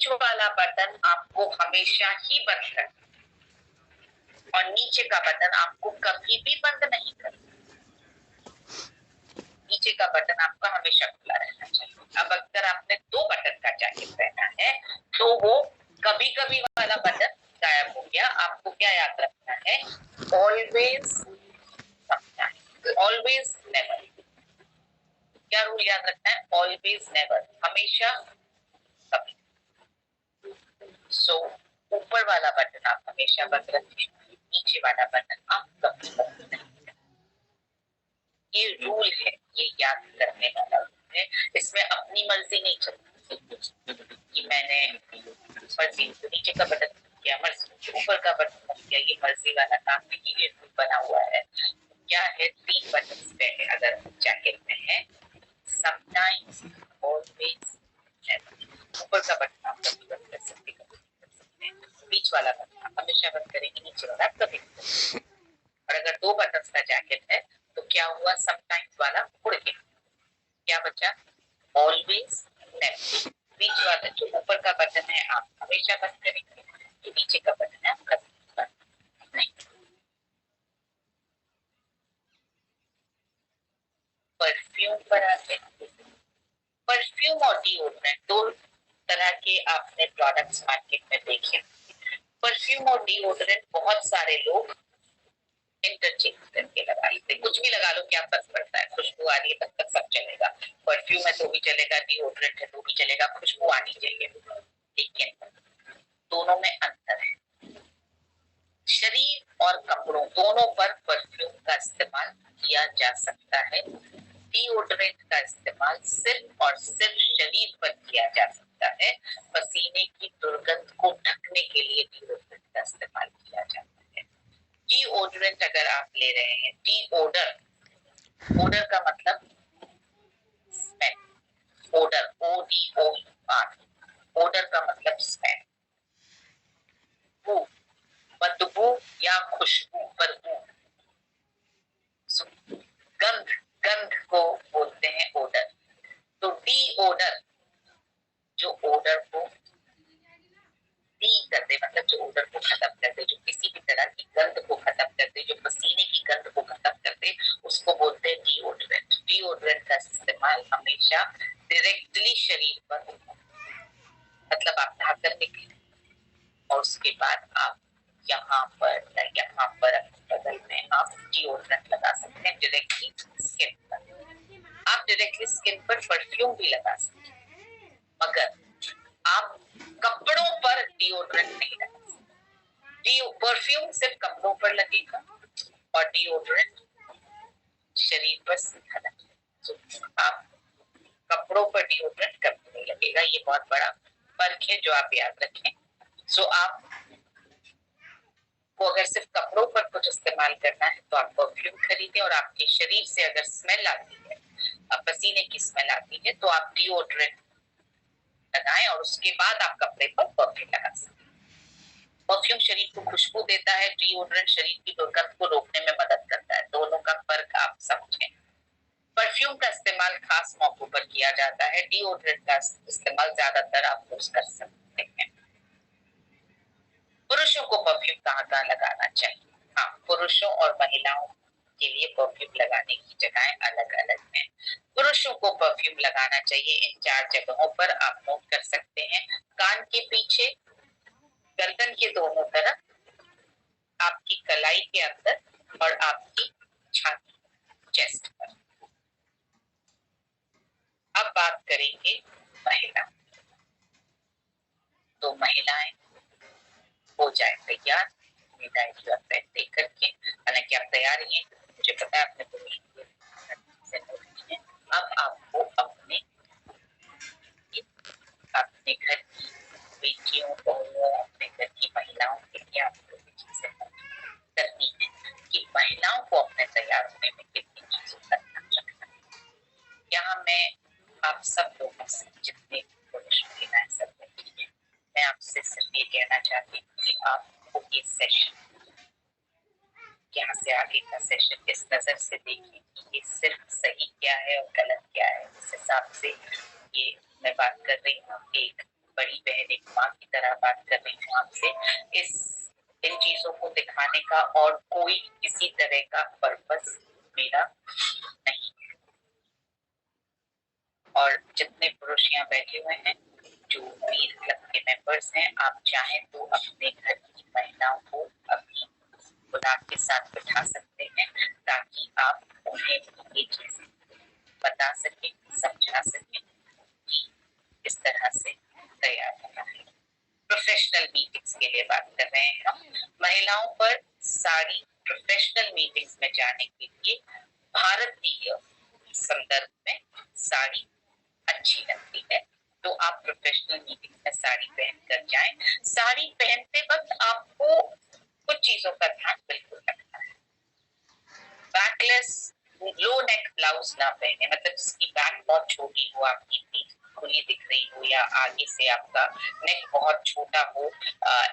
बीच वाला बटन आपको हमेशा ही बंद करना और नीचे का बटन आपको कभी भी बंद नहीं करना। नीचे का बटन आपका हमेशा खुला रहना चाहिए। अब अगर आपने 2 बटन का जैकेट पहना है तो वो कभी कभी वाला बटन गायब हो गया। आपको क्या याद रखना है? Always, always never. क्या रूल याद रखना है? ऑलवेज नेवर, हमेशा कभी। सो ऊपर वाला बटन आप हमेशा बंद रखें, नीचे वाला बटन आप कभी बंद नहीं करें। ये रूल है, ये याद करने वाला रूल है। इसमें अपनी मर्जी नहीं चलती कि मैंने मर्जी नीचे का बटन किया, मर्जी ऊपर का बटन किया, ये मर्जी वाला काम नहीं। ये रूल बना हुआ है। क्या है? 3 बटन पहले अगर जैकेट में है, समटाइम्स, ऑलवेज, नेवर। ऊपर का बटन आप कभी बंद कर सकते, कभी कर सकते हैं। बीच वाला बटन आप हमेशा बंद करेंगे, नीचे वाला आप कभी नहीं कर सकते। और अगर 2 बटन का जैकेट है तो क्या हुआ? समटाइम्स वाला उड़ गया। क्या बचा? Always, never. बीच वाला जो ऊपर का बटन है आप हमेशा बंद करेंगे, जो नीचे का बटन है आप कभी बंद नहीं। परफ्यूम पर आते हैं। परफ्यूम और डिओड्रेंट 2 तरह के आपने प्रोडक्ट्स मार्केट में देखे। परफ्यूम और डिओड्रेंट बहुत सारे लोग इंटरचेंज करके लगा लेते। कुछ भी लगा लो, क्या फर्क पड़ता है? खुशबू आ रही है तब तक सब चलेगा। परफ्यूम है तो भी चलेगा, डिओड्रेंट है तो भी चलेगा, खुशबू आनी चाहिए। लेकिन दोनों में अंतर है। शरीर और कपड़ों दोनों पर परफ्यूम का इस्तेमाल किया जा सकता है। डिओड्रेंट का इस्तेमाल सिर्फ और सिर्फ शरीर पर किया जा सकता है। पसीने की दुर्गंध को ढकने के लिए डिओड्रेंट का इस्तेमाल किया जाता है। डिओड्रेंट अगर आप ले रहे हैं, डिओडर, ओडर का मतलब स्मेल, ओडर, ODOR, ओडर का मतलब स्मेल, बदबू या खुशबू, बदबू, गंध, गंध को बोलते हैं ओडर। तो डिओडर जो ओडर को डी कर दे, मतलब जो ओडर को खत्म कर दे, जो किसी भी तरह की गंध को खत्म कर दे, जो पसीने की गंध को खत्म कर दे, उसको बोलते हैं डिओड्रेंट। डिओड्रेंट का इस्तेमाल हमेशा डायरेक्टली शरीर पर होता है। मतलब आप नहाकर निकले और उसके बाद आप यहाँ पर बगल में आप डिओड्रेंट लगा सकते हैं डायरेक्टली स्किन पर। आप डायरेक्टली स्किन पर परफ्यूम भी लगा सकते हैं, मगर आप कपड़ों पर डिओड्रेंट नहीं लगा सकते। परफ्यूम सिर्फ कपड़ों पर लगेगा और डिओड्रेंट शरीर पर सीधा लगेगा। आप कपड़ों पर डिओड्रेंट कभी नहीं लगेगा। ये बहुत बड़ा फर्क है जो आप याद रखें। सो आप को अगर सिर्फ कपड़ों पर कुछ इस्तेमाल करना है तो आप परफ्यूम खरीदें, और आपके शरीर से अगर स्मेल आती है, पसीने की स्मेल आती है, तो आप डिओड्रेंट लगाएं और उसके बाद आप कपड़े पर परफ्यूम लगा सकते हैं। परफ्यूम शरीर को खुशबू देता है, डिओड्रेंट शरीर की दुर्गंध को रोकने में मदद करता है। दोनों का फर्क आप समझें। परफ्यूम का इस्तेमाल खास मौकों पर किया जाता है। डिओड्रेंट का इस्तेमाल ज्यादातर आप रोज कर सकते हैं। पुरुषों को परफ्यूम कहाँ लगाना चाहिए? हाँ, पुरुषों और महिलाओं के लिए परफ्यूम लगाने की जगहें अलग अलग हैं। पुरुषों को परफ्यूम लगाना चाहिए इन 4 जगहों पर, आप नोट कर सकते हैं। कान के पीछे, गर्दन के दोनों तरफ, आपकी कलाई के अंदर और आपकी छाती, चेस्ट पर। अब बात करेंगे महिला। तो महिलाएं हो जाए तैयार देख करके। हालांकि आप तैयार ही हैं, मुझे पता है आपने अब आपको अपने घर की बेटियों, बहुओं, अपने घर की महिलाओं के लिए आपको चीजें करनी है कि महिलाओं को अपने तैयार होने में कितनी चीजों का ध्यान रखना है। यहाँ मैं आप सब लोगों से, जितने पुरुष महिलाएं सब बैठी हैं, मैं आपसे सिर्फ ये कहना चाहती हूँ कि आपको ये सेशन, यहाँ से आगे का सेशन इस नजर से देखिए कि ये सिर्फ सही क्या है और गलत क्या है। इस हिसाब से ये मैं बात कर रही हूँ एक बड़ी बहन, एक माँ की तरह बात कर रही हूँ आपसे। इन चीजों को दिखाने का और कोई किसी तरह का पर्पस मेरा नहीं है। और जितने पुरुष यहाँ बैठे हुए हैं, जो वीर क्लब के मेंबर्स हैं, आप चाहें तो अपने घर की महिलाओं को अभी गुलाब के साथ बिठा सकते हैं, ताकि आप उन्हें ये चीजें बता सकें, समझा सकें कि इस तरह से तैयार होना है। प्रोफेशनल मीटिंग्स के लिए बात कर रहे हैं हम। महिलाओं पर साड़ी प्रोफेशनल मीटिंग्स में जाने के लिए भारतीय संदर्भ में साड़ी अच्छी लगती है, तो आप प्रोफेशनल मीटिंग में साड़ी पहन कर जाएं। साड़ी पहनते वक्त आपको कुछ चीजों का ध्यान बिल्कुल रखना है। बैकलेस लो नेक ब्लाउज ना पहने, मतलब जिसकी बैक बहुत छोटी हो, आपकी पीठ खुली दिख रही हो या आगे से आपका नेक बहुत छोटा हो,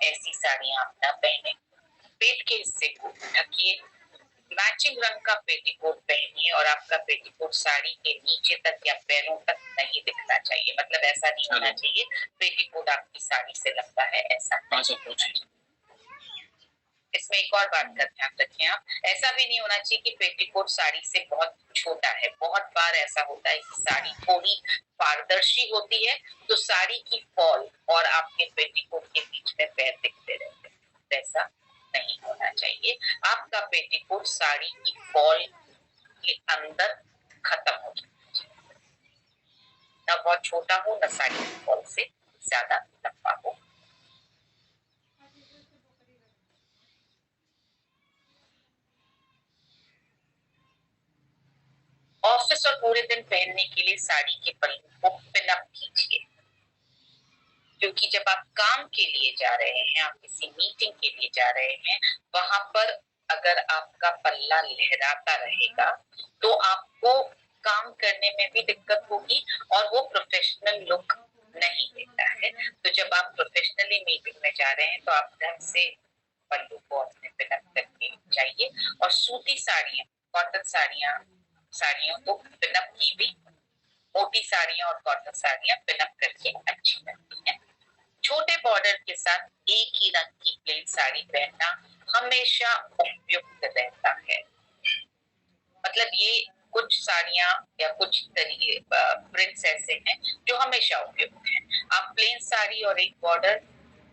ऐसी साड़ियां आप ना पहने। पेट के हिस्से को ढकिए, मैचिंग रंग का पेटीकोट पहनिए और आपका पेटीकोट साड़ी के नीचे तक या पैरों तक नहीं दिखना चाहिए। मतलब ऐसा नहीं होना चाहिए पेटीकोट आपकी साड़ी से लंबा है, ऐसा नहीं होना चाहिए। इसमें एक और बात का ध्यान रखें आप, ऐसा भी नहीं होना चाहिए कि पेटीकोट साड़ी से बहुत छोटा है। बहुत बार ऐसा होता है कि साड़ी थोड़ी पारदर्शी होती है तो साड़ी की फॉल और आपके पेटीकोट के बीच में पैर दिखते रहते हैं, वैसा नहीं होना चाहिए। आपका पेटीकोट साड़ी की फॉल के अंदर खत्म हो जाना चाहिए, ना बहुत छोटा हो ना साड़ी की फॉल से ज्यादा लंबा हो। ऑफिस और पूरे दिन पहनने के लिए साड़ी के पल्लू को पिन अप कीजिए, क्योंकि जब आप काम के लिए जा रहे हैं, आप किसी मीटिंग के लिए जा रहे हैं, वहां पर अगर आपका पल्ला लहराता रहेगा तो आपको काम करने में भी दिक्कत होगी और वो प्रोफेशनल लुक नहीं देता है। तो जब आप प्रोफेशनली मीटिंग में जा रहे हैं तो आप ढंग से पल्लू को अपने पिन अप करके जाइए। और सूती साड़ियां, कॉटन साड़ियों को पिन अप की भी, मोटी साड़ियां और कॉटन साड़ियां पिन अप करके अच्छी लगती हैं। छोटे बॉर्डर के साथ एक ही रंग की प्लेन साड़ी पहनना हमेशा उपयुक्त रहता है। मतलब ये कुछ साड़ियां या कुछ तरीके प्रिंट्स ऐसे हैं जो हमेशा उपयुक्त हैं। आप प्लेन साड़ी और एक बॉर्डर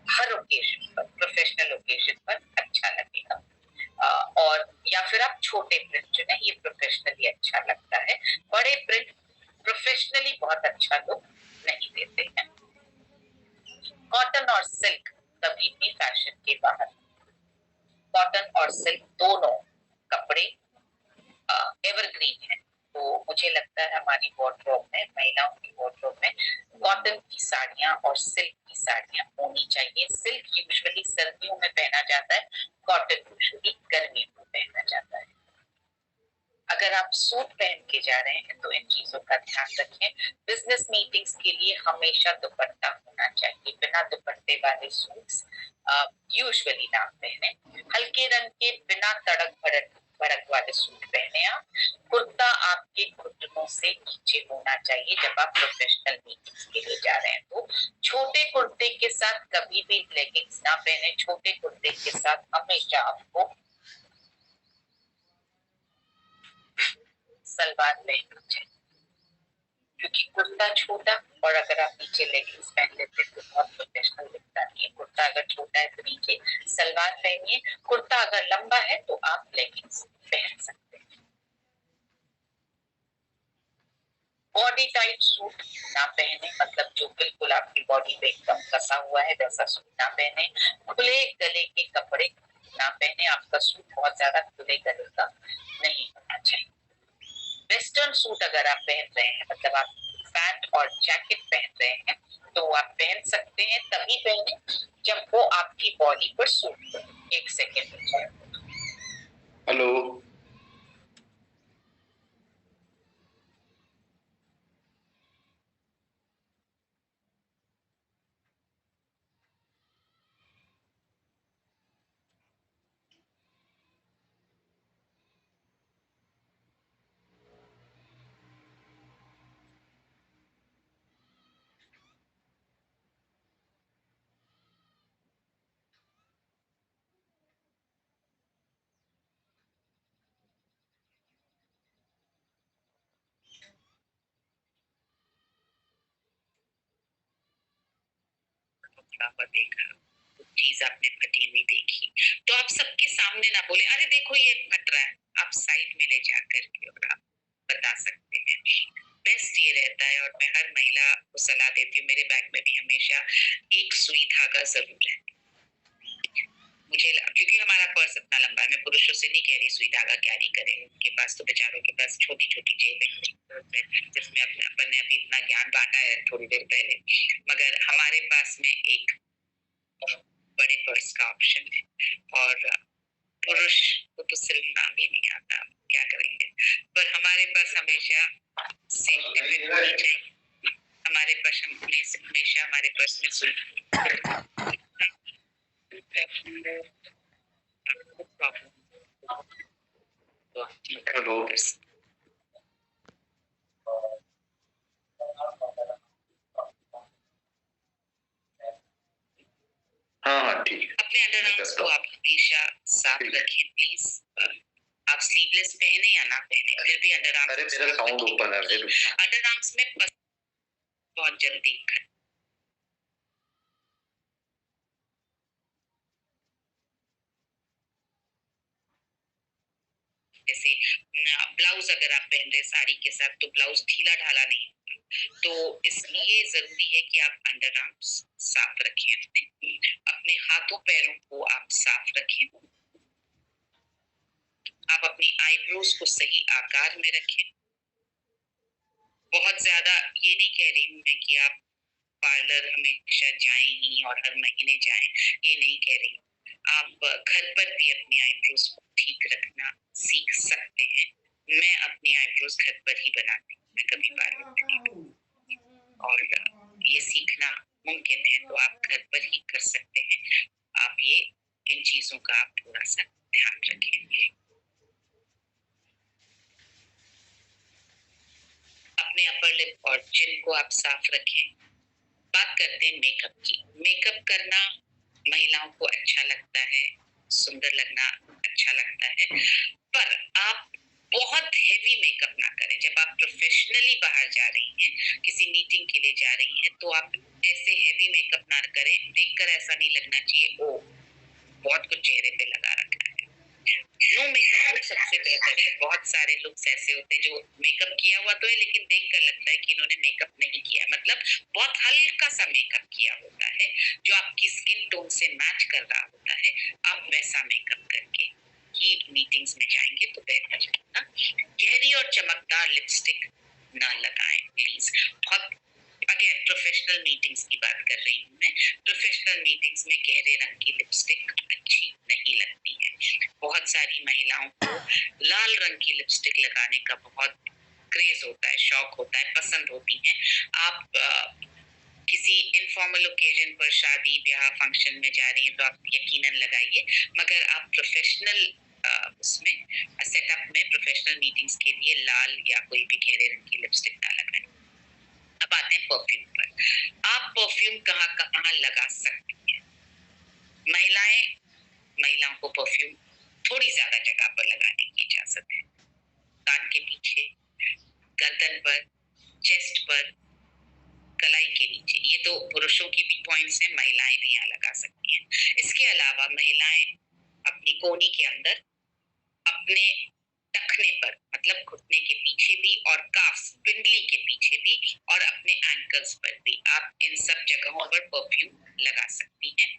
हर ओकेजन पर, प्रोफेशनल ओकेजन पर अच्छा लगेगा। और या फिर आप छोटे प्रिंट चुने, ये प्रोफेशनली अच्छा लगता है। बड़े प्रिंट प्रोफेशनली बहुत अच्छा लुक नहीं देते हैं। कॉटन और सिल्क कभी भी फैशन के बाहर। कॉटन और सिल्क दोनों कपड़े एवरग्रीन है, तो मुझे लगता है हमारी वार्डरोब में, महिलाओं की वार्डरोब में कॉटन की साड़ियां और सिल्क की साड़ियां होनी चाहिए। सिल्क यूजुअली सर्दियों में पहना जाता है, कॉटन यूजुअली गर्मियों में पहना जाता है। अगर आप सूट पहन के जा रहे हैं तो इन चीजों का ध्यान रखें। बिजनेस मीटिंग्स के लिए हमेशा दुपट्टा होना चाहिए। बिना दुपट्टे वाले सूट्स यूजुअली ना पहने। हल्के रंग के बिना तड़क भड़क भड़क वाले सूट पहने आप। कुर्ता आपके घुटनों से नीचे होना चाहिए जब आप प्रोफेशनल मीटिंग्स के लिए जा रहे हैं। तो छोटे कुर्ते के साथ कभी भी लेगिंग्स ना पहने। छोटे कुर्ते के साथ हमेशा आपको सलवार पहननी चाहिए, क्योंकि कुर्ता छोटा और अगर आप नीचे लेगिंग्स पहन लेते हैं तो बहुत प्रोफेशनल दिखता नहीं है। कुर्ता अगर छोटा है तो नीचे सलवार पहनिए। कुर्ता अगर लंबा है तो आप लेगिंग्स पहन सकते हैं। बॉडी टाइट सूट ना पहने, मतलब जो बिल्कुल आपकी बॉडी पे एकदम कसा हुआ है वैसा सूट ना पहने। खुले गले के कपड़े ना पहने। आपका सूट बहुत ज्यादा खुले गले का नहीं होना चाहिए। वेस्टर्न सूट अगर आप पहन रहे हैं, मतलब आप पैंट और जैकेट पहन रहे हैं, तो आप पहन सकते हैं, तभी पहने जब वो आपकी बॉडी पर सूट करे। एक सेकेंड। हेलो। फ्लावर देखा, कुछ चीज आपने फटी हुई देखी, तो आप सबके सामने ना बोले अरे देखो ये फट रहा है, आप साइड में ले जा करके और आप बता सकते हैं। बेस्ट ये रहता है, और मैं हर महिला को सलाह देती हूँ, मेरे बैग में भी हमेशा एक सुई धागा जरूर है। क्योंकि हमारा पर्स इतना लंबा है, मैं पुरुषों से नहीं कह रही सुई धागा कैरी करें, उनके पास तो बेचारों के पास छोटी छोटी जेबें जिसमें अपन ने अभी इतना ज्ञान बांटा है थोड़ी देर पहले, मगर हमारे पास में एक बड़े पर्स का ऑप्शन है। और पुरुष को तो सिर्फ नाम ही नहीं आता, क्या करेंगे, पर हमारे पास हमेशा सेफ्टी पिन होनी चाहिए, हमारे पास हमेशा हमारे पर्स में सुई हेलो। हाँ हाँ ठीक है। अपने अंडरआर्म्स को आप हमेशा साफ रखें प्लीज। आप स्लीवलेस पहने या ना पहने, फिर भी अंडरआर्म्स, अरे मेरा साउंड ओपन है, अंडरआर्म्स में बहुत जल्दी जैसे ब्लाउज अगर आप पहन रहे साड़ी के साथ तो ब्लाउज ढीला ढाला नहीं, तो इसलिए जरूरी है कि आप अंडरआर्म्स साफ रखें, अपने हाथों पैरों को आप साफ रखें, आप अपनी आईब्रोज को सही आकार में रखें। बहुत ज्यादा ये नहीं कह रही हूँ मैं कि आप पार्लर हमेशा जाएं ही और हर महीने जाएं, ये नहीं कह रही हूँ, आप घर पर भी अपनी आईब्रोज को ठीक रखना सीख सकते हैं। मैं अपनी आईब्रोज घर पर ही बनाती हूँ, मैं कभी पार्लर में नहीं, और ये सीखना मुमकिन है, तो आप घर पर ही कर सकते हैं। आप ये इन चीजों का आप थोड़ा सा ध्यान रखें। अपने अपर लिप और चिन को आप साफ रखें। बात करते हैं मेकअप की। मेकअप करना महिलाओं को अच्छा लगता है, सुंदर लगना अच्छा लगता है, पर आप बहुत हेवी मेकअप ना करें। जब आप प्रोफेशनली बाहर जा रही हैं, किसी मीटिंग के लिए जा रही हैं, तो आप ऐसे हेवी मेकअप ना करें, देखकर ऐसा नहीं लगना चाहिए ओ बहुत कुछ चेहरे पे लगा रखा है। नो मेकअप लुक सबसे बेहतर है। बहुत सारे लुक्स ऐसे होते हैं जो मेकअप किया हुआ तो है, लेकिन देखकर लगता है कि इन्होंने मेकअप नहीं किया, मतलब बहुत हल्का सा मेकअप किया होता है जो आपकी स्किन टोन से मैच कर रहा होता है। आप वैसा मेकअप करके ही मीटिंग्स में जाएंगे तो बेहतर रहेगा। गहरी और चमकदार लिपस्टिक ना लगाएं प्लीज। बहुत अगेन प्रोफेशनल मीटिंग्स की बात कर रही हूँ मैं। प्रोफेशनल मीटिंग्स में गहरे रंग की लिपस्टिक अच्छी नहीं लगती है। बहुत सारी महिलाओं को लाल रंग की लिपस्टिक लगाने का बहुत क्रेज होता है, शौक होता है, पसंद होती है। आप किसी इनफॉर्मल ओकेजन पर, शादी ब्याह फंक्शन में जा रही है तो आप यकीनन लगाइए, मगर आप प्रोफेशनल उसमें सेटअप में प्रोफेशनल मीटिंग्स के लिए लाल या कोई भी गहरे रंग की लिपस्टिक ना लगाएं। अब आते हैं परफ्यूम पर। आप परफ्यूम कहाँ कहाँ लगा सकती हैं? महिलाओं को परफ्यूम थोड़ी ज्यादा जगह पर लगाने की इजाजत है। कान के पीछे, गर्दन पर, चेस्ट पर, कलाई के नीचे, ये तो पुरुषों की भी पॉइंट्स हैं, महिलाएं भी यहाँ लगा सकती हैं। इसके अलावा महिलाएं अपनी कोहनी के अंदर, अपने टखने पर मतलब घुटने के पीछे भी, और काफ पिंडली के पीछे भी, और अपने एंकल्स पर भी, आप इन सब जगहों पर परफ्यूम लगा सकती हैं।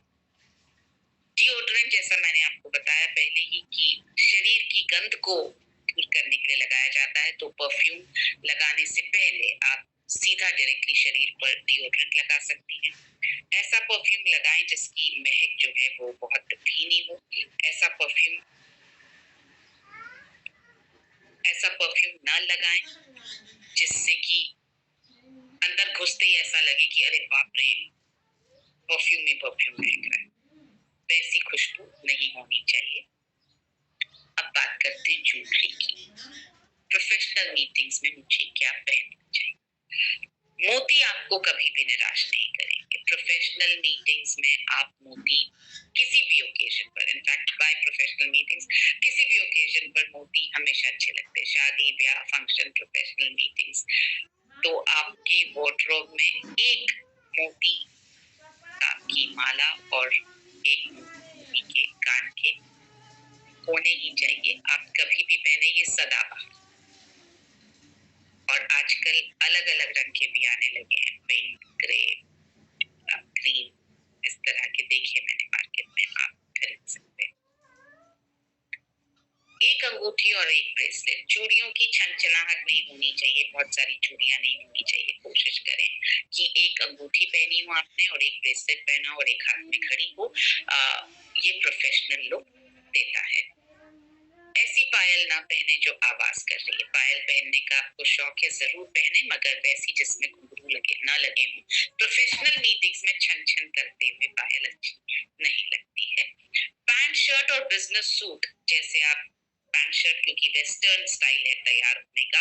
डिओड्रेंट जैसा मैंने आपको बताया पहले ही कि शरीर की गंध को दूर करने के लिए लगाया जाता है, तो परफ्यूम लगाने से पहले आप सीधा डायरेक्टली शरीर पर डिओड्रेंट लगा सकती हैं। ऐसा परफ्यूम लगाएं जिसकी महक जो है वो बहुत भीनी हो। ऐसा परफ्यूम ना लगाएं जिससे कि अंदर घुसते ही ऐसा लगे कि अरे बाप रे परफ्यूम महक रहा है। वैसी खुशबू नहीं होनी चाहिए। अब बात करते हैं ज्वेलरी की। प्रोफेशनल मीटिंग्स में मुझे क्या पहनना चाहिए? मोती आपको कभी भी निराश नहीं करेंगे। प्रोफेशनल मीटिंग्स में आप मोती किसी भी ओकेजन पर, इनफैक्ट बाय प्रोफेशनल मीटिंग्स किसी भी ओकेजन पर मोती हमेशा अच्छे लगते हैं। शादी ब्याह फंक्शन, प्रोफेशनल मीटिंग्स, तो आपके वार्डरोब में एक मोती आपकी माला और एक मोती के कान के होने ही चाहिए। आप कभी भी पहने, ये सदाबहार। और आजकल अलग अलग रंग के भी आने लगे हैं, पिंक, ग्रे, ग्रीन, इस तरह के देखे मैंने मार्केट में, आप खरीद सकते हैं। एक अंगूठी और एक ब्रेसलेट। चूड़ियों की छनछनाहट नहीं होनी चाहिए, बहुत सारी चूड़ियां नहीं होनी चाहिए। कोशिश करें कि एक अंगूठी पहनी हो आपने और एक ब्रेसलेट पहना और एक हाथ में घड़ी हो। ये प्रोफेशनल लुक देता है। ऐसी पायल ना पहने जो आवाज कर रही है। पायल पहनने का आपको शौक है, जरूर पहने, मगर वैसी जिसमें घुंघरू लगे ना लगे हो। प्रोफेशनल मीटिंग्स में छन छन करते हुए पायल अच्छी नहीं लगती है। पैंट शर्ट और बिजनेस सूट, जैसे आप पैंट शर्ट, क्योंकि वेस्टर्न स्टाइल है तैयार होने का,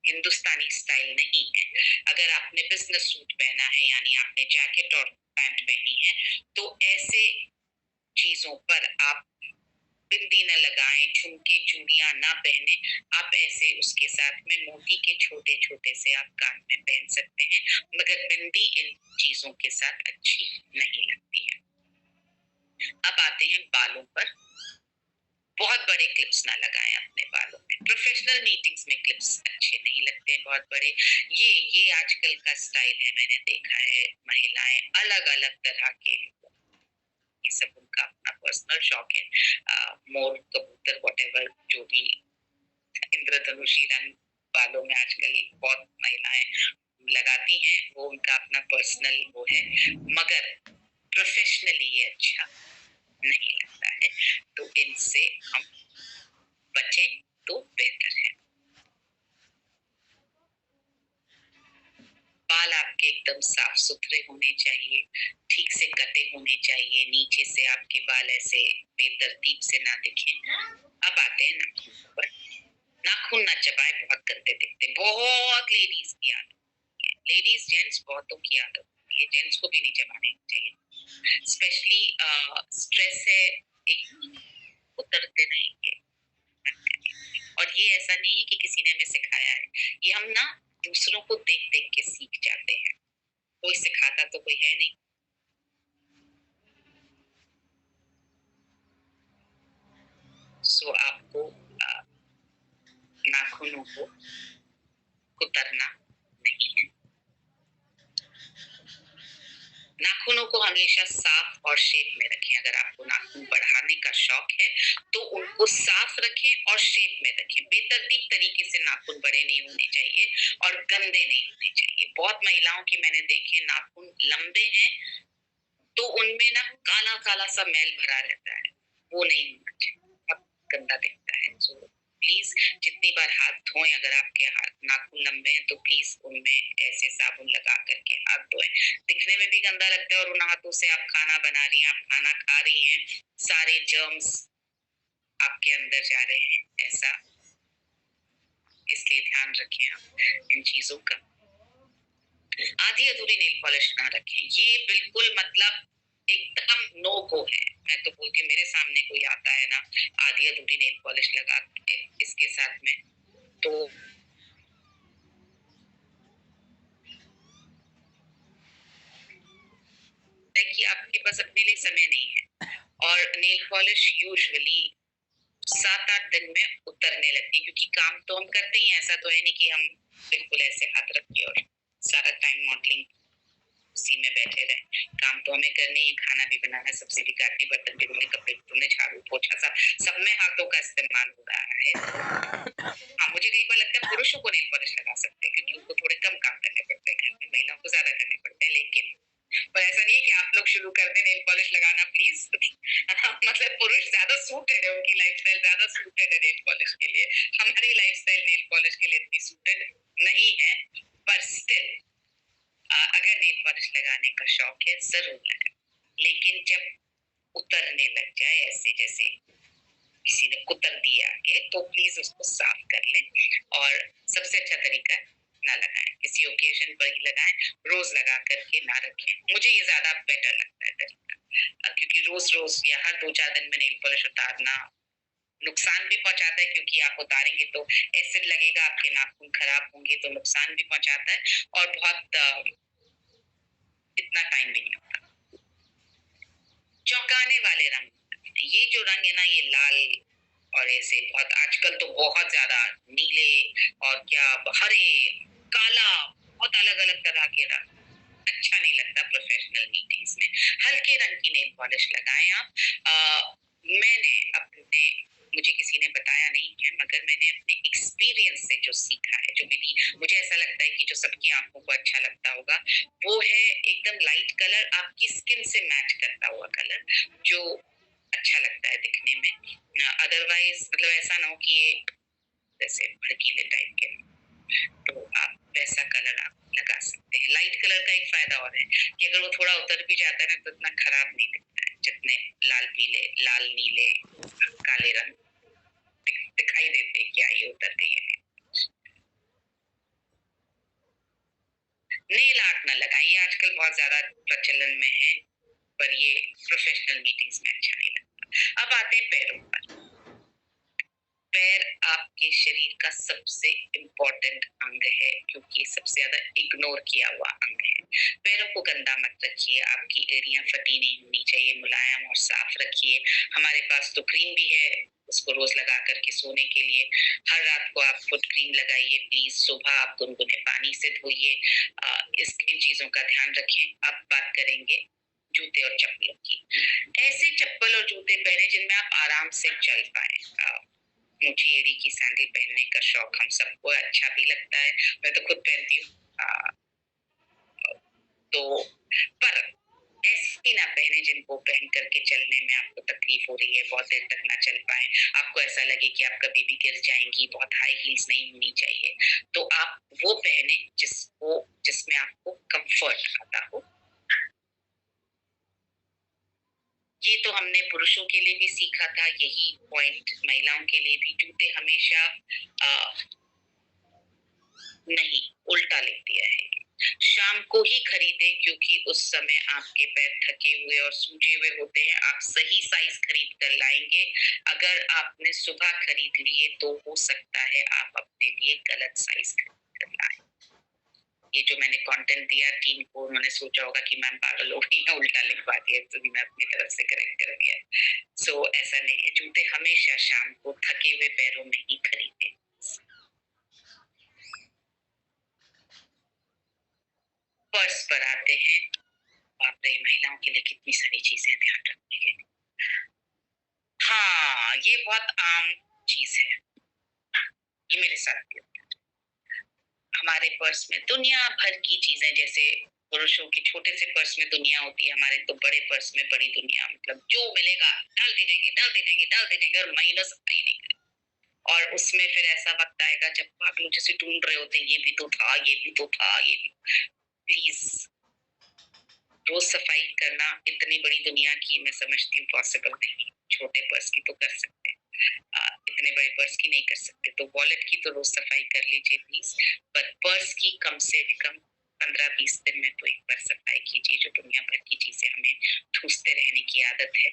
हिंदुस्तानी स्टाइल नहीं है। अगर आपने बिजनेस सूट पहना है, यानी आपने जैकेट और पैंट पहनी है, तो ऐसे चीजों पर आप बिंदी न लगाएं, झुमके चूड़ियां ना पहने। आप ऐसे उसके साथ में मोती के छोटे छोटे से आप कान में पहन सकते हैं, मगर बिंदी इन चीजों के साथ अच्छी नहीं लगती है। अब आते हैं बालों पर। बहुत बड़े क्लिप्स ना लगाएं अपने बालों में। प्रोफेशनल मीटिंग्स में क्लिप्स अच्छे नहीं लगते बहुत बड़े। ये आजकल का स्टाइल है, मैंने देखा है। महिलाएं अलग अलग तरह के, ये सब उनका अपना पर्सनल शौक है। मोर, कबूतर, व्हाटएवर, जो भी इंद्रधनुषी रंग बालों में आजकल बहुत महिलाएं लगाती हैं, वो उनका अपना पर्सनल वो है, मगर प्रोफेशनली ये अच्छा नहीं लगता है। तो इनसे हम बचें तो बेहतर है। बाल आपके एकदम साफ सुथरे होने चाहिए, ठीक से कटे होने चाहिए, नीचे से आपके बाल ऐसे बेतरतीब से ना दिखें। अब आते हैं नाखून पर। नाखून ना चबाए, बहुत गंदे दिखते हैं। बहुत लेडीज की आदत है, लेडीज जेंट्स बहुतों की आदत होती है, जेंट्स को भी नहीं चबाने चाहिए। स्पेशली स्ट्रेस है, एक उतरते रहेंगे। और ये ऐसा नहीं है कि किसी ने हमें सिखाया है, ये हम ना दूसरों को देख देख के सीख जाते हैं। कोई सिखाता तो कोई है नहीं। सो आपको नाखूनों को कुतरना नहीं है। नाखूनों को हमेशा साफ और शेप में रखें। अगर आपको नाखून बढ़ाने का शौक है तो उनको साफ रखें और शेप में रखें। बेतरतीब तरीके से नाखून बड़े नहीं होने चाहिए और गंदे नहीं होने चाहिए। बहुत महिलाओं के मैंने देखे नाखून लंबे हैं तो उनमें ना काला काला सा मैल भरा रहता है, वो नहीं होना चाहिए, बहुत गंदा दिखता है। सो प्लीज जितनी बार हाथ धोएं, अगर आपके हाथ नाखून लंबे हैं तो प्लीज उनमें ऐसे साबुन लगा करके हाथ धोएं। दिखने में भी गंदा लगता है और उन हाथों से आप खाना बना रही हैं, आप खाना खा रही हैं, सारे जर्म्स आपके अंदर जा रहे हैं, ऐसा, इसलिए ध्यान रखें आप इन चीजों का। आधी अधूरी नेल पॉलिश ना रखें, ये बिल्कुल मतलब एकदम नो गो है। मैं तो बोलती हूँ, मेरे सामने कोई आता है ना आधी अधूरी नेल पॉलिश लगा के इसके साथ में, तो कि आपके पास अपने लिए समय नहीं है। और नेल पॉलिश यूजुअली 7-8 दिन में उतरने लगती है, क्योंकि काम तो हम करते ही, ऐसा तो है नहीं कि हम बिल्कुल ऐसे हाथ रख के और सारा टाइम मॉडलिंग उसी में बैठे रहे। काम तो हमें करने ही, खाना भी बनाना, सब्जी भी काटनी, बर्तन भी धोने, कपड़े धोने, झाड़ू पोछा, सब में हाथों का इस्तेमाल हो रहा है। हाँ, मुझे कई बार लगता है पुरुषों को नेल पॉलिश लगा सकते हैं, क्योंकि उनको थोड़े कम काम करने पड़ते हैं घर में, महिलाओं को ज्यादा करने पड़ते हैं। लेकिन पर ऐसा नहीं है कि आप लोग शुरू कर दें नेल पॉलिश लगाना प्लीज। मतलब पुरुष ज्यादा सूटेड है, उनकी लाइफस्टाइल ज्यादा सूटेड है नेल पॉलिश के लिए। हमारी लाइफस्टाइल नेल पॉलिश के लिए इतनी सूटेड नहीं है, पर स्टिल अगर नेल पॉलिश लगाने का शौक है जरूर लगाएं, लेकिन जब उतरने लग जाए ऐसे जैसे किसी ने कुतर दिया आगे, तो प्लीज उसको साफ कर लें। और सबसे अच्छा तरीका ना लगाएं, किसी ओकेजन पर ही लगाएं, रोज लगा करके ना रखें। मुझे ये ज्यादा बेटर लगता है तरीका, क्योंकि रोज रोज या हर 2-4 दिन में नेल पॉलिश उतारना नुकसान भी पहुंचाता है, क्योंकि आप उतारेंगे तो एसिड लगेगा, आपके नाखून खराब होंगे, तो नुकसान भी पहुंचाता है और बहुत इतना टाइम भी नहीं होता। लाल और ऐसे बहुत, आजकल तो बहुत ज्यादा नीले और क्या हरे, काला, बहुत अलग अलग तरह के रंग, अच्छा नहीं लगता प्रोफेशनल मीटिंग्स में। हल्के रंग की नेल पॉलिश लगाएं आप। मैंने अपने, मुझे किसी ने बताया नहीं है, मगर मैंने अपने एक्सपीरियंस से जो सीखा है, जो मुझे ऐसा लगता है कि जो सबकी आंखों को अच्छा लगता होगा, वो है एकदम लाइट कलर, आपकी स्किन से मैच करता हुआ कलर, जो अच्छा लगता है दिखने में। अदरवाइज मतलब ऐसा ना हो कि ये जैसे भड़कीले टाइप के, तो आप वैसा कलर आप लगा सकते हैं। लाइट कलर का एक फायदा और है कि अगर वो थोड़ा उतर भी जाता है ना, तो इतना खराब नहीं दिखता है जितने लाल पीले, लाल नीले, काले रंग दिखाई देते हैं क्या ये उतर गई है। नेल आर्ट ना लगाएं, ये आजकल बहुत ज्यादा प्रचलन में है, पर ये प्रोफेशनल मीटिंग्स में अच्छा नहीं लगता। अब आते हैं पैरों पर। पैर आपके शरीर का सबसे इम्पोर्टेंट अंग है, क्योंकि ये सबसे ज्यादा इग्नोर किया हुआ अंग है। पैरों को गंदा मत रखिए, आपकी एड़ियां फटी नहीं होनी चाहिए, मुलायम और साफ रखिए। हमारे पास तो क्रीम भी है, उसको रोज लगा करके सोने के लिए। हर रात को आप फुट क्रीम लगाइए प्लीज, सुबह आप गुनगुने पानी से धोइए। इन चीजों का ध्यान रखें। अब बात करेंगे जूते और चप्पलों की। ऐसे चप्पल और जूते पहने जिनमें आप आराम से चल पाए। ऊंची एड़ी की सैंडल पहनने का शौक हम सबको अच्छा भी लगता है, मैं तो खुद पहनती हूँ। तो पर ऐसी ना पहने जिनको पहन करके चलने में आपको तकलीफ हो रही है, बहुत देर तक ना चल पाए, आपको ऐसा लगे कि आप कभी भी गिर जाएंगी। बहुत हाई हील्स नहीं होनी चाहिए, तो आप वो पहने जिसमें आपको कंफर्ट आता हो। ये तो हमने पुरुषों के लिए भी सीखा था, यही पॉइंट महिलाओं के लिए भी। जूते हमेशा नहीं, उल्टा लिख दिया है। शाम को ही खरीदे, क्योंकि उस समय आपके पैर थके हुए और सूजे हुए होते हैं। आप सही साइज खरीद कर लाएंगे। अगर आपने सुबह खरीद लिए तो हो सकता है आप अपने लिए गलत साइज खरीद कर लाए। ये जो मैंने कंटेंट दिया टीम को, उन्होंने सोचा होगा कि मैम पागल हो गई है, उल्टा लिखवा दिया, तो मैं अपनी तरफ से करेक्ट कर दिया। सो ऐसा नहीं है, जूते हमेशा शाम को थके हुए पैरों में ही खरीदे। पर्स पर आते हैं। बाप रे, महिलाओं के लिए कितनी सारी चीजें ध्यान रखने के लिए। हाँ, ये बहुत आम चीज है, ये मेरे साथ भी होता है। हमारे पर्स में दुनिया भर की चीजें, जैसे पुरुषों के छोटे से पर्स में दुनिया होती है, हमारे तो बड़े पर्स में बड़ी दुनिया, मतलब जो मिलेगा डालते जाएंगे डालते जाएंगे डालते जाएंगे, और महीनों सफाई नहीं करेंगे। और उसमें फिर ऐसा वक्त आएगा जब आप लोग जैसे ढूंढ रहे होते, ये भी तो था, ये भी तो था, ये भी। प्लीज, रोज सफाई करना इतनी बड़ी दुनिया की मैं समझती हूँ पॉसिबल नहीं। छोटे पर्स की तो कर सकते हैं, इतने बड़े पर्स की नहीं कर सकते। तो वॉलेट की तो रोज सफाई कर लीजिए प्लीज, पर पर्स की कम से कम 15-20 दिन में तो एक बार सफाई कीजिए। जो दुनिया भर की चीजें हमें ठूसते रहने की आदत है,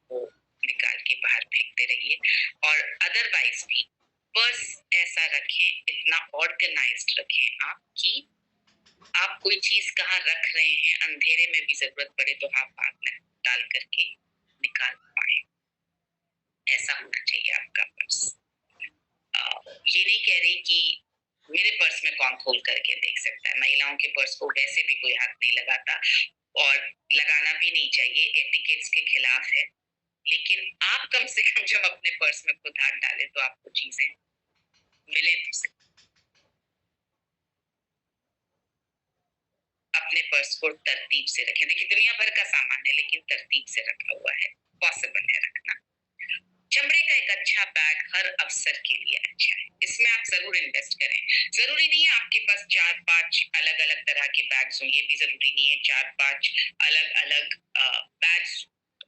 वो निकाल के बाहर फेंकते रहिए। और अदरवाइज भी पर्स ऐसा रखें, इतना ऑर्गेनाइज्ड रखें आप कि आप कोई चीज कहाँ रख रहे हैं, अंधेरे में भी जरूरत पड़े तो आप हाथ में डाल करके निकाल पाए। ऐसा होना चाहिए आपका पर्स। ये नहीं कह रही कि मेरे पर्स में कौन खोल करके देख सकता है। महिलाओं के पर्स को वैसे भी कोई हाथ नहीं लगाता, और लगाना भी नहीं चाहिए, एटिकेट्स के खिलाफ है। लेकिन आप कम से कम जब अपने पर्स में खुद हाथ डाले तो आपको चीजें मिले तो अपने पर्स को तरतीब से रखें। देखिए, दुनिया भर का सामान है, लेकिन तरतीब से रखा हुआ है, पॉसिबल है रखना। चमड़े का एक अच्छा बैग हर अवसर के लिए अच्छा है, इसमें आप जरूर इन्वेस्ट करें। जरूरी नहीं है आपके पास 4-5 अलग अलग तरह के बैग्स हों, ये भी जरूरी नहीं है 4-5 अलग अलग बैग्स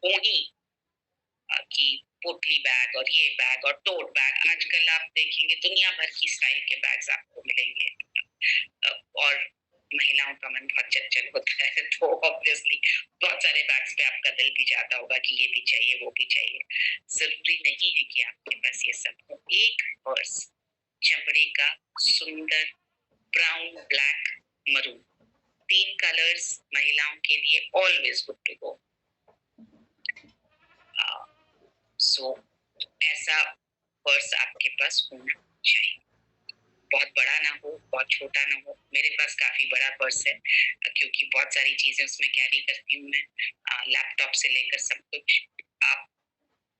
हो ही, कि पोटली बैग और ये बैग और टोट बैग। आजकल आप देखेंगे दुनिया भर की स्टाइल के बैग्स आपको मिलेंगे, और महिलाओं का मन बहुत चंचल होता है, तो ऑब्वियसली बहुत सारे बैग्स पे आपका दिल भी जाता होगा कि ये भी चाहिए वो भी चाहिए। जरूरी नहीं है कि आपके पास ये सब हो। एक पर्स चमड़े का सुंदर ब्राउन, ब्लैक, मरून, 3 कलर्स महिलाओं के लिए ऑलवेज गुड टू गो। सो ऐसा पर्स आपके पास होना चाहिए। बहुत बड़ा ना हो, बहुत छोटा ना हो। मेरे पास काफी बड़ा पर्स है क्योंकि बहुत सारी चीजें उसमें कैरी करती हूँ मैं, लैपटॉप से लेकर सब कुछ। आप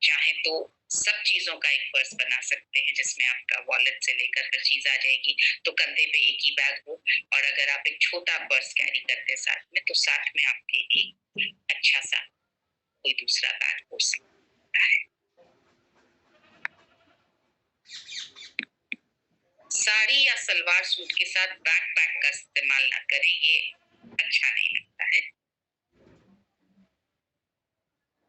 चाहे तो सब चीजों का एक पर्स बना सकते हैं जिसमें आपका वॉलेट से लेकर हर चीज आ जाएगी, तो कंधे पे एक ही बैग हो। और अगर आप एक छोटा पर्स कैरी करते हैं साथ में, तो साथ में आपके एक अच्छा सा कोई दूसरा बैग हो सकता है। साड़ी या सलवार सूट के साथ बैकपैक का इस्तेमाल ना करें, ये अच्छा नहीं लगता है।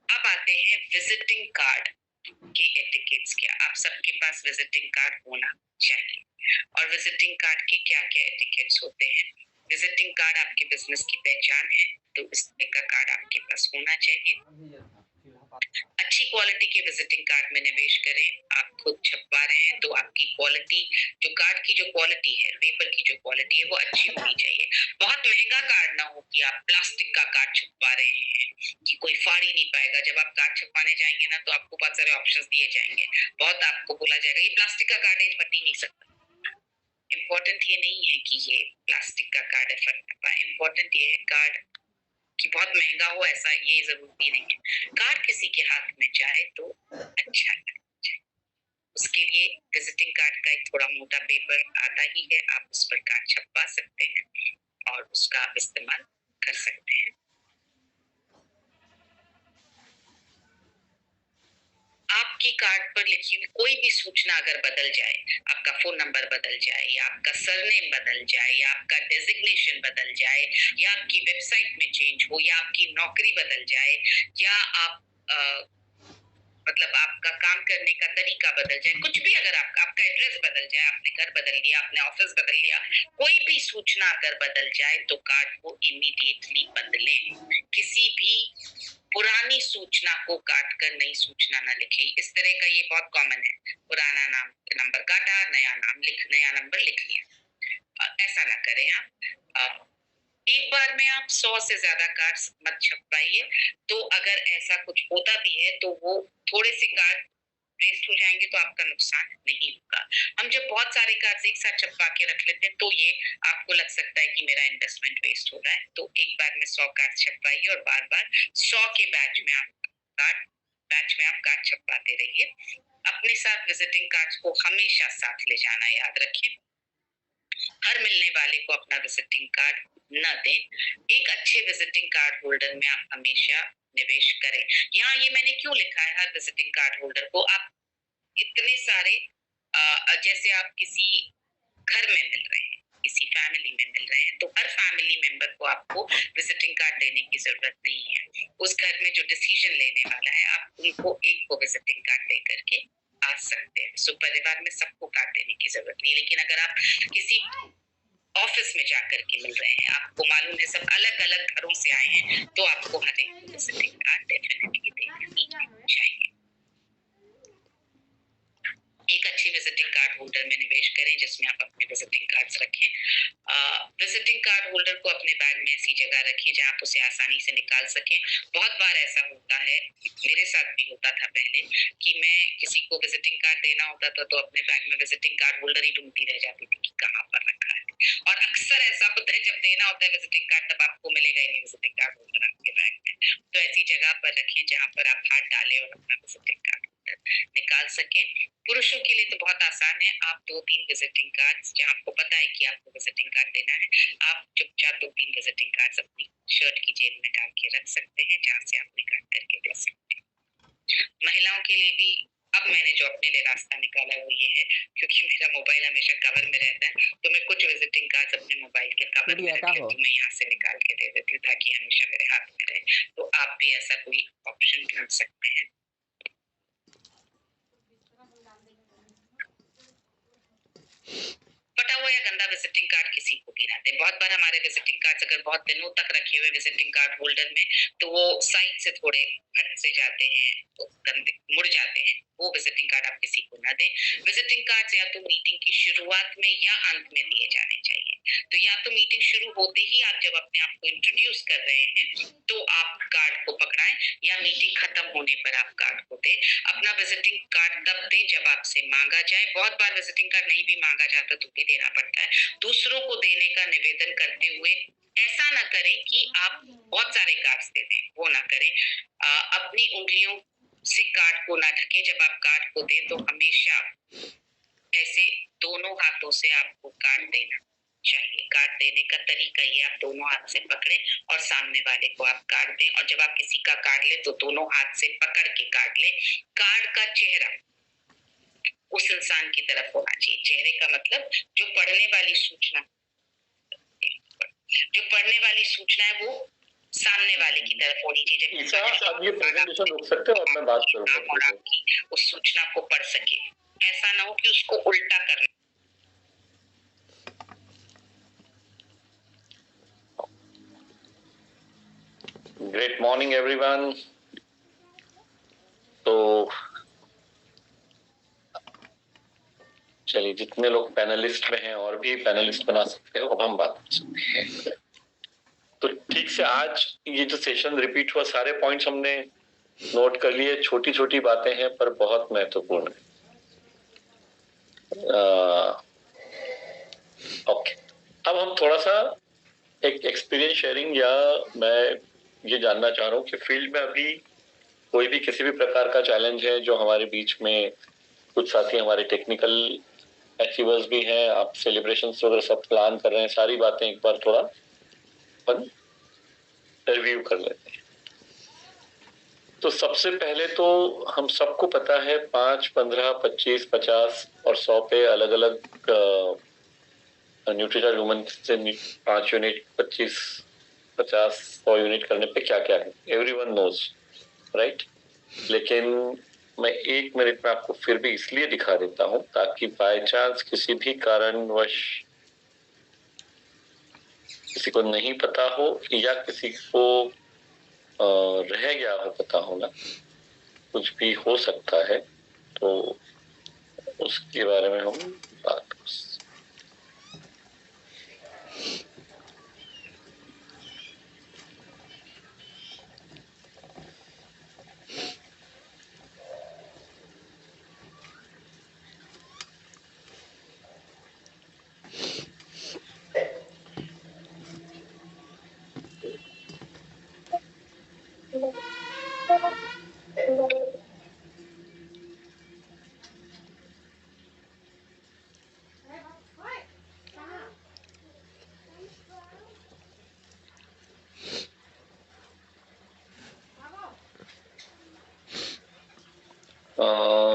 अब आते हैं विजिटिंग कार्ड के एटिकेट्स। क्या आप सबके पास विजिटिंग कार्ड होना चाहिए, और विजिटिंग कार्ड के क्या क्या एटिकेट्स होते हैं। विजिटिंग कार्ड आपके बिजनेस की पहचान है, तो इस तरह का कार्ड आपके पास होना चाहिए। अच्छी क्वालिटी के विजिटिंग कार्ड में निवेश करें। आप खुद छपवा रहे हैं तो आपकी क्वालिटी, जो कार्ड की जो क्वालिटी है, पेपर की जो क्वालिटी है, वो अच्छी होनी चाहिए। बहुत महंगा कार्ड ना हो कि आप प्लास्टिक का कार्ड छपवा रहे हैं कि कोई फाड़ ही नहीं पाएगा। जब आप कार्ड छपवाने जाएंगे ना, तो आपको बहुत सारे ऑप्शंस दिए जाएंगे, बहुत आपको बोला जाएगा ये प्लास्टिक का कार्ड है, फट ही नहीं सकता। इम्पोर्टेंट ये नहीं है कि ये प्लास्टिक का कार्ड है, फट ना पाए। इम्पोर्टेंट ये है कार्ड कि बहुत महंगा हो, ऐसा ये जरूरी नहीं है। कार्ड किसी के हाथ में जाए तो अच्छा लगना चाहिए। उसके लिए विजिटिंग कार्ड का एक थोड़ा मोटा पेपर आता ही है, आप उस पर कार्ड छपवा सकते हैं और उसका आप इस्तेमाल कर सकते हैं। आपकी कार्ड पर लिखी हुई कोई भी सूचना अगर बदल जाए, आपका फोन नंबर बदल जाए, या आपका सरनेम बदल जाए, या आपका डेजिग्नेशन बदल जाए, या आपकी वेबसाइट में चेंज हो, या आपकी नौकरी बदल जाए, या आप मतलब आपका काम करने का तरीका बदल जाए, कुछ भी अगर आपका एड्रेस बदल जाए, आपने घर बदल लिया, आपने ऑफिस बदल लिया, कोई भी सूचना अगर बदल जाए तो कार्ड को इमीडिएटली बदलें। किसी भी पुरानी सूचना को काट कर नई सूचना ना लिखें। इस तरह का ये बहुत कॉमन है, पुराना नाम नंबर काटा, नया नंबर लिख लिया। ऐसा ना करें आप। एक बार में आप 100 से ज्यादा कार्ड्स मत छपवाइए। तो अगर ऐसा कुछ होता भी है तो वो थोड़े से कार्ड वेस्ट हो जाएंगे, तो आपका नुकसान नहीं होगा। हम जब बहुत सारे कार्ड्स एक साथ छपवा के रख लेते हैं, तो ये आपको लग सकता है कि मेरा इन्वेस्टमेंट वेस्ट हो रहा है। तो एक बार में 100 कार्ड छपवाइए और बार बार 100 के बैच में आप कार्ड छपवाते रहिए। अपने साथ विजिटिंग कार्ड्स को हमेशा साथ ले जाना याद रखें। हर मिलने वाले को अपना विजिटिंग कार्ड न दें। एक अच्छे विजिटिंग कार्ड होल्डर में आप हमेशा निवेश करें। यहाँ ये मैंने क्यों लिखा है हर विजिटिंग कार्ड होल्डर को। आप इतने सारे जैसे आप किसी घर में मिल रहे हैं, किसी फैमिली में मिल रहे हैं, तो हर फैमिली मेंबर को आपको विजिटिंग कार्ड देने की जरूरत नहीं है। उस घर में जो डिसीजन लेने वाला है, आप उनको एक को विजिटिंग कार्ड दे करके आ सकते हैं। सो परिवार में सबको कार्ड देने की जरूरत नहीं। लेकिन अगर आप किसी ऑफिस में जाकर के मिल रहे हैं, आपको मालूम है सब अलग अलग घरों से आए हैं, तो आपको हर एक विजिटिंग कार्ड डेफिनेटली देना चाहिए। एक अच्छी विजिटिंग कार्ड होल्डर में निवेश करें जिसमें आप अपने विजिटिंग कार्ड्स रखें। विजिटिंग कार्ड होल्डर को अपने बैग में ऐसी जगह रखिए जहां आप उसे आसानी से निकाल सकें। बहुत बार ऐसा होता है, मेरे साथ भी होता था पहले, कि मैं किसी को विजिटिंग कार्ड देना होता था तो अपने बैग में विजिटिंग कार्ड होल्डर ही ढूंढती रह जाती थी कि कहाँ पर रखा है। और अक्सर ऐसा होता है, जब देना होता है विजिटिंग कार्ड, तब आपको मिलेगा ही नहीं विजिटिंग कार्ड होल्डर आपके बैग में। तो ऐसी जगह पर रखें जहां पर आप हाथ डालें और अपना विजिटिंग कार्ड निकाल सके। पुरुषों के लिए तो बहुत आसान है, आप 2-3 विजिटिंग कार्ड्स, जहां आपको पता है कि आपको विजिटिंग कार्ड देना है, आप चुपचाप 2-3 विजिटिंग कार्ड्स अपनी शर्ट की जेब में डाल के रख सकते हैं, जहां से आप निकाल करके दे सकते हैं। महिलाओं के लिए भी अब मैंने जो अपने लिए रास्ता निकाला है वो ये है, क्योंकि मेरा मोबाइल हमेशा कवर में रहता है, तो मैं कुछ विजिटिंग कार्ड्स अपने मोबाइल के कवर में रख लेती हूँ, मैं यहाँ से निकाल के दे देती हूँ ताकि हमेशा मेरे हाथ में रहे। तो आप भी ऐसा कोई ऑप्शन ढूंढ सकते हैं। फटा हुआ या गंदा विजिटिंग कार्ड किसी को भी ना दे। बहुत बार हमारे विजिटिंग कार्ड्स अगर बहुत दिनों तक रखे हुए विजिटिंग कार्ड होल्डर में, तो वो साइड से थोड़े फट से जाते हैं, तो गंदे मुड़ जाते हैं। वो विजिटिंग कार्ड आप किसी को ना दें। विजिटिंग कार्ड या तो मीटिंग की शुरुआत में या अंत में दिए जाने चाहिए। तो या तो मीटिंग शुरू होते ही आप जब अपने आप को इंट्रोड्यूस कर रहे हैं तो आप कार्ड को पकड़ाएं, या मीटिंग खत्म होने पर आप कार्ड को होते। अपना विजिटिंग कार्ड तब दें जब आपसे मांगा जाए। बहुत बार विजिटिंग कार्ड नहीं भी मांगा जाता तो भी देना पड़ता है। दूसरों को देने का निवेदन करते हुए ऐसा ना करें कि आप बहुत सारे कार्ड्स दे दें, वो ना करें। अपनी उंगलियों से कार्ड को ना ढकें। जब आप कार्ड को दें तो हमेशा ऐसे दोनों हाथों से आपको कार्ड देना चाहिए। कार्ड देने का तरीका ये, आप दोनों हाथ से पकड़े और सामने वाले को आप कार्ड दें। और जब आप किसी का कार्ड ले तो दोनों हाथ से पकड़ के कार्ड ले। कार्ड का चेहरा उस इंसान की तरफ होना चाहिए। चेहरे का मतलब जो पढ़ने वाली सूचना है वो सामने वाले की तरफ होनी चाहिए। अब ये प्रेजेंटेशन रुक सकते हो और मैं बात करूंगा और आपकी उस सूचना को पढ़ सके। ऐसा ना हो कि उसको उल्टा करना। Great morning everyone. तो चलिए, जितने लोग पैनलिस्ट में हैं और भी पैनलिस्ट बना सकते हो, अब हम बात कर सकते हैं। तो ठीक से आज ये जो सेशन रिपीट हुआ, सारे पॉइंट्स हमने नोट कर लिए। छोटी छोटी बातें हैं पर बहुत महत्वपूर्ण है। ओके, अब हम थोड़ा सा एक एक्सपीरियंस शेयरिंग, या मैं ये जानना चाह रहा हूँ कि फील्ड में अभी कोई भी किसी भी प्रकार का चैलेंज है जो हमारे बीच में, कुछ साथी हमारे टेक्निकल अचीवर्स भी हैं, आप सेलिब्रेशंस वगैरह सब प्लान कर रहे हैं, सारी बातें एक बार थोड़ा अपन रिव्यू कर लेते हैं। तो सबसे पहले तो हम सबको पता है 5, 15, 25, 50 और 100 पे अलग अलग न्यूट्रीचार्ज वुमन से 5 यूनिट, 25, 50, 100 यूनिट करने पे क्या क्या है, एवरीवन नोज, राइट। लेकिन मैं 1 मिनट में आपको फिर भी इसलिए दिखा देता हूं ताकि बाय चांस किसी भी कारणवश किसी को नहीं पता हो या किसी को रह गया हो पता होना, कुछ भी हो सकता है, तो उसके बारे में हम बात कर सकते।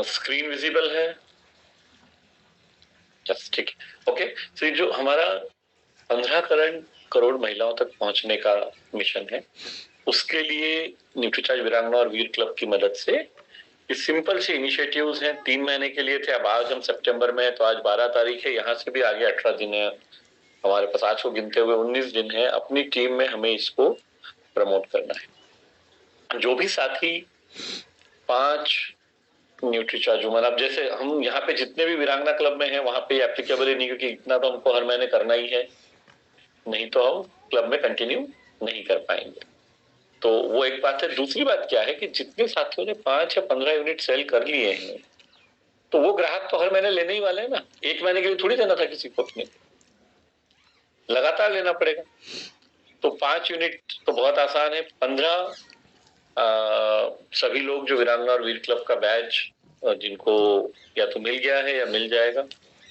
स्क्रीन विजिबल है? ठीक है, ओके। तो जो हमारा 15 करोड़ महिलाओं तक पहुंचने का मिशन है, उसके लिए न्यूट्रीचार्ज वीरांगना और वीर क्लब की मदद से ये सिंपल से इनिशिएटिव्स हैं। 3 महीने के लिए थे, अब आज हम सितंबर में, तो आज 12 तारीख है, यहाँ से भी आगे 18 दिन है हमारे पास, आज को गिनते हुए 19 दिन है। अपनी टीम में हमें इसको प्रमोट करना है। जो भी साथी 5 न्यूट्रीचार्ज वुमन, अब जैसे हम यहाँ पे जितने भी वीरांगना क्लब में हैं वहां पे एप्लीकेबल ही नहीं, क्योंकि इतना तो हमको हर महीने करना ही है, नहीं तो हम क्लब में कंटिन्यू नहीं कर पाएंगे। तो वो एक बात है। दूसरी बात क्या है कि जितने साथियों ने 5 या 15 यूनिट सेल कर लिए हैं, तो वो ग्राहक तो हर महीने लेने ही वाले हैं ना। 1 महीने के लिए थोड़ी देना था किसी को, अपने लगातार लेना पड़ेगा। तो 5 यूनिट तो बहुत आसान है। 15 सभी लोग जो वीरांगना और वीर क्लब का बैच जिनको या तो मिल गया है या मिल जाएगा,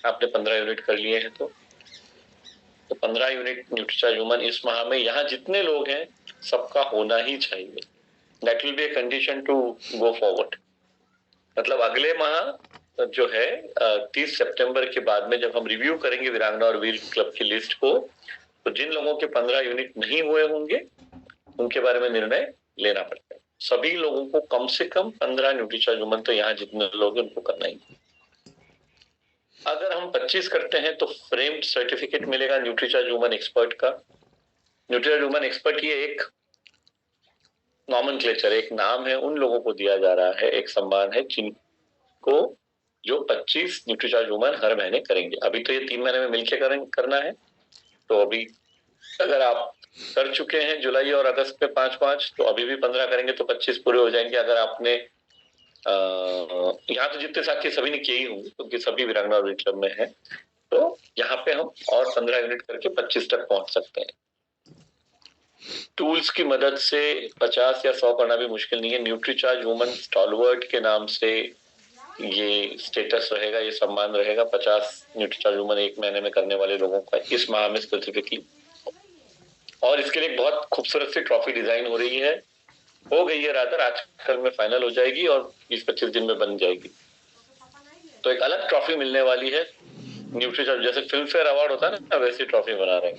आपने 15 यूनिट कर लिए हैं, तो 15 यूनिट न्यूट्रीचार्ज वुमन इस माह में यहाँ जितने लोग हैं सबका होना ही चाहिए। That will be a condition to go forward. मतलब अगले माह जो है 30 सितंबर के बाद में जब हम रिव्यू करेंगे वीरांगना और वीर क्लब की लिस्ट को, तो जिन लोगों के 15 यूनिट नहीं हुए होंगे उनके बारे में निर्णय लेना पड़ता है। सभी लोगों को कम से कम 15 न्यूट्रीचार्ज वुमन, तो यहाँ जितने लोग हैं उनको करना ही। अगर हम 25 करते हैं तो फ्रेम्ड सर्टिफिकेट मिलेगा न्यूट्रीचार्ज वुमन एक्सपर्ट का। न्यूट्रीचार्ज वुमन एक्सपर्ट ये एक नॉमेनक्लेचर, एक नाम है, उन लोगों को दिया जा रहा है, एक सम्मान है जिनको जो 25 न्यूट्रीचार्ज वुमन हर महीने करेंगे। अभी तो ये 3 महीने में मिलकर करना है, तो अभी अगर आप कर चुके हैं जुलाई और अगस्त में 5-5, तो अभी भी 15 करेंगे तो 25 पूरे हो जाएंगे। अगर आपने यहाँ तो जितने साथी सभी ने किए ही होंगे क्योंकि सभी वीरांगना वीर क्लब में है, तो यहाँ पे हम और 15 यूनिट करके 25 तक पहुंच सकते हैं। टूल्स की मदद से 50 या 100 करना भी मुश्किल नहीं है। न्यूट्रीचार्ज वुमन स्टॉलवर्ट के नाम से ये स्टेटस रहेगा, ये सम्मान रहेगा 50 न्यूट्रीचार्ज वुमन एक महीने में करने वाले लोगों का इस माह में स्पेसिफिकली। और इसके लिए बहुत खूबसूरत सी ट्रॉफी डिजाइन हो रही है, हो गई है रादर, आजकल में फाइनल हो जाएगी और 20-25 दिन में बन जाएगी। तो एक अलग ट्रॉफी मिलने वाली है न्यूट्रीचार्ज, जैसे फिल्म फेयर अवार्ड होता है ना, वैसी ट्रॉफी बना रहे हैं।